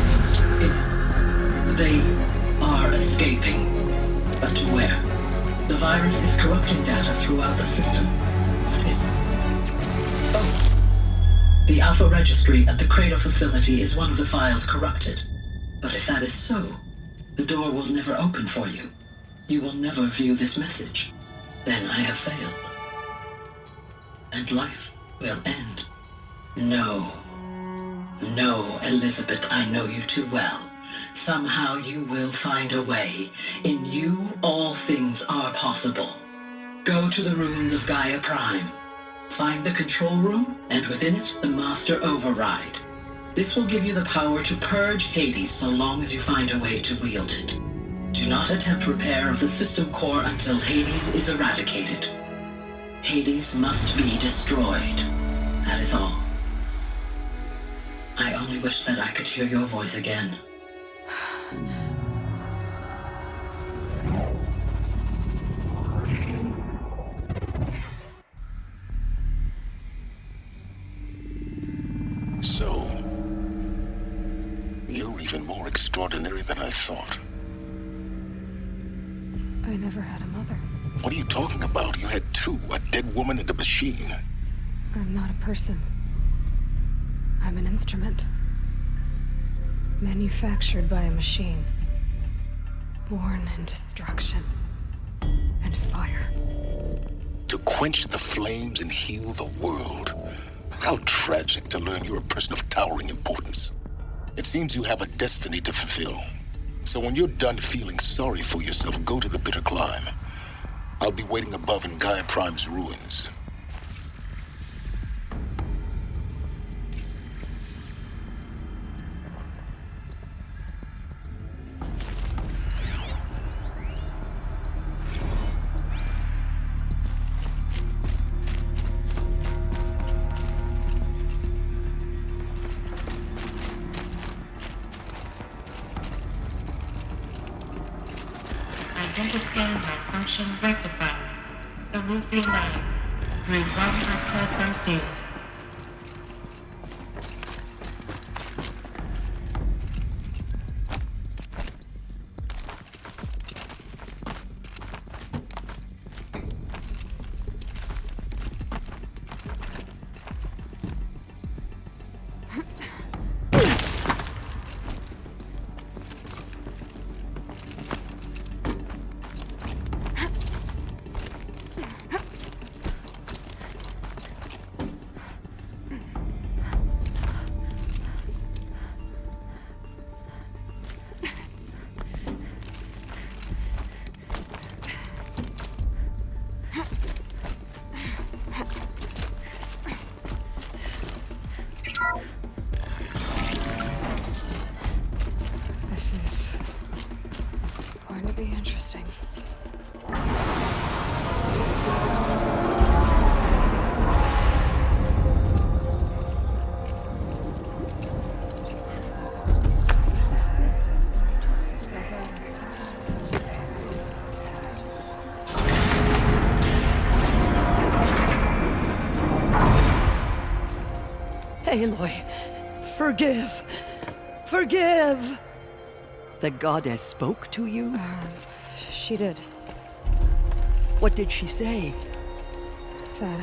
They are escaping, but to where? The virus is corrupting data throughout the system. The Alpha Registry at the Cradle facility is one of the files corrupted. But if that is so, the door will never open for you. You will never view this message. Then I have failed. And life will end. No. No, Elizabeth, I know you too well. Somehow you will find a way. In you, all things are possible. Go to the ruins of Gaia Prime. Find the control room, and within it, the Master Override. This will give you the power to purge Hades so long as you find a way to wield it. Do not attempt repair of the system core until Hades is eradicated. Hades must be destroyed. That is all. I only wish that I could hear your voice again. So, you're even more extraordinary than I thought. I never had a mother. What are you talking about? You had two, a dead woman and a machine. I'm not a person. I'm an instrument. Manufactured by a machine. Born in destruction and fire. To quench the flames and heal the world. How tragic to learn you're a person of towering importance. It seems you have a destiny to fulfill. So when you're done feeling sorry for yourself, go to the bitter climb. I'll be waiting above in Gaia Prime's ruins. Identiscan malfunction rectified. Eleuthia 9. Room 1 access unsealed. This is going to be interesting. Aloy, forgive. Forgive! The goddess spoke to you? She did. What did she say? That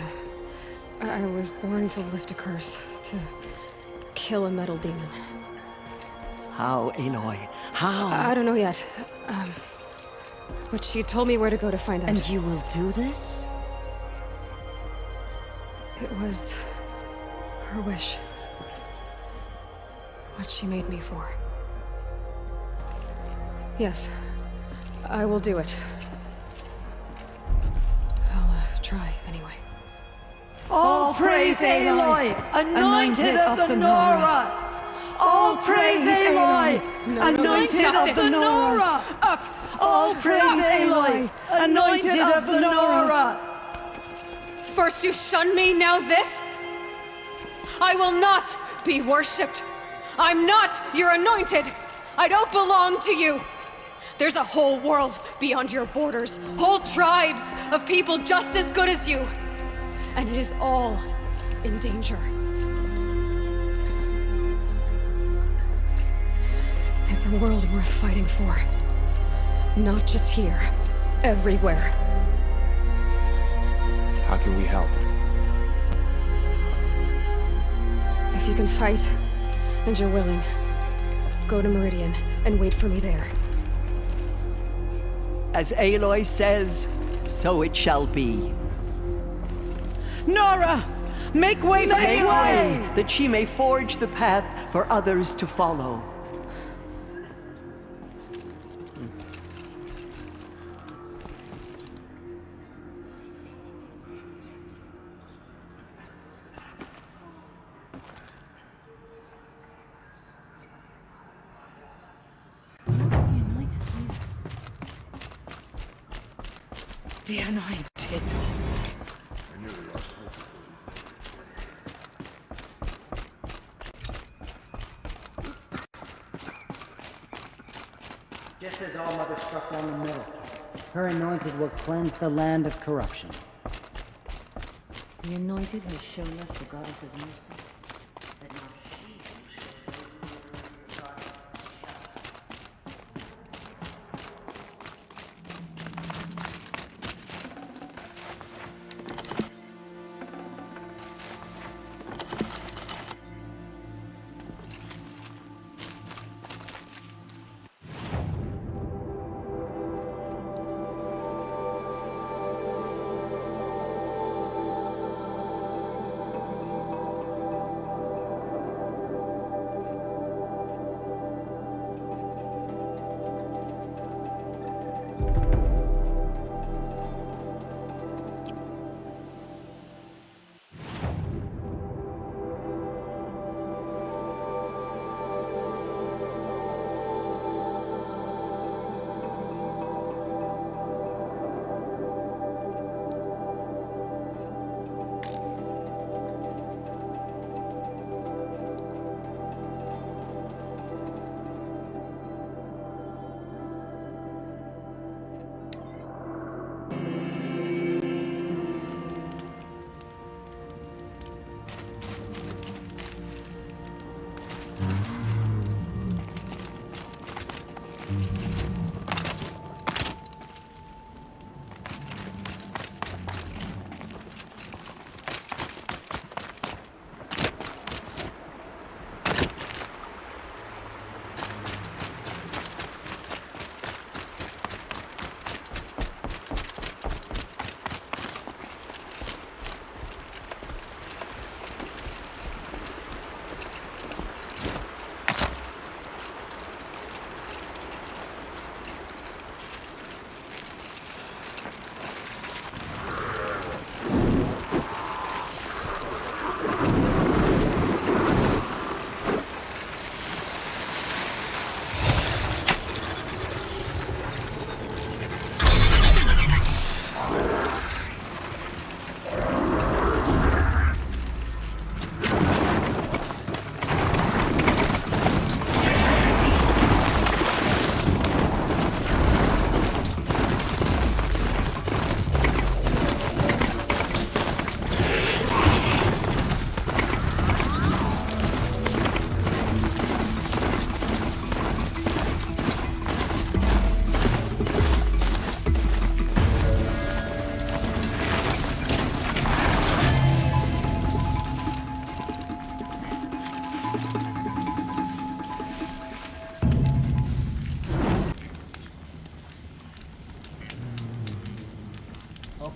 I was born to lift a curse, to kill a metal demon. How, Aloy? How? I don't know yet. But she told me where to go to find out. And you will do this? It was her wish. What she made me for. Yes, I will do it. I'll try anyway. All praise Aloy, anointed of the Nora! All praise Aloy, anointed of the Nora! Up! All praise Aloy, anointed of the Nora! First you shunned me, now this? I will not be worshipped. I'm not your anointed. I don't belong to you. There's a whole world beyond your borders, whole tribes of people just as good as you. And it is all in danger. It's a world worth fighting for. Not just here, everywhere. How can we help? If you can fight, and you're willing, go to Meridian and wait for me there. As Aloy says, so it shall be. Nora! Make way for Aloy! That she may forge the path for others to follow. The anointed. Just as All Mother struck down the middle, her anointed will cleanse the land of corruption. The anointed has shown us the goddess's mercy. That now she will show the goddess.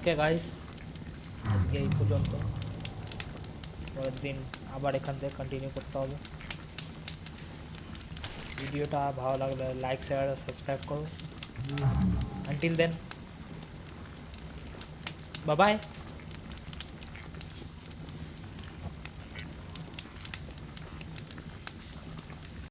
Okay guys, আজকে এই পর্যন্ত। পরের দিন আবার এখান থেকে continue করতে হবে। ভিডিওটা ভালো লাগলে লাইক শেয়ার সাবস্ক্রাইব করো। Until then, bye by.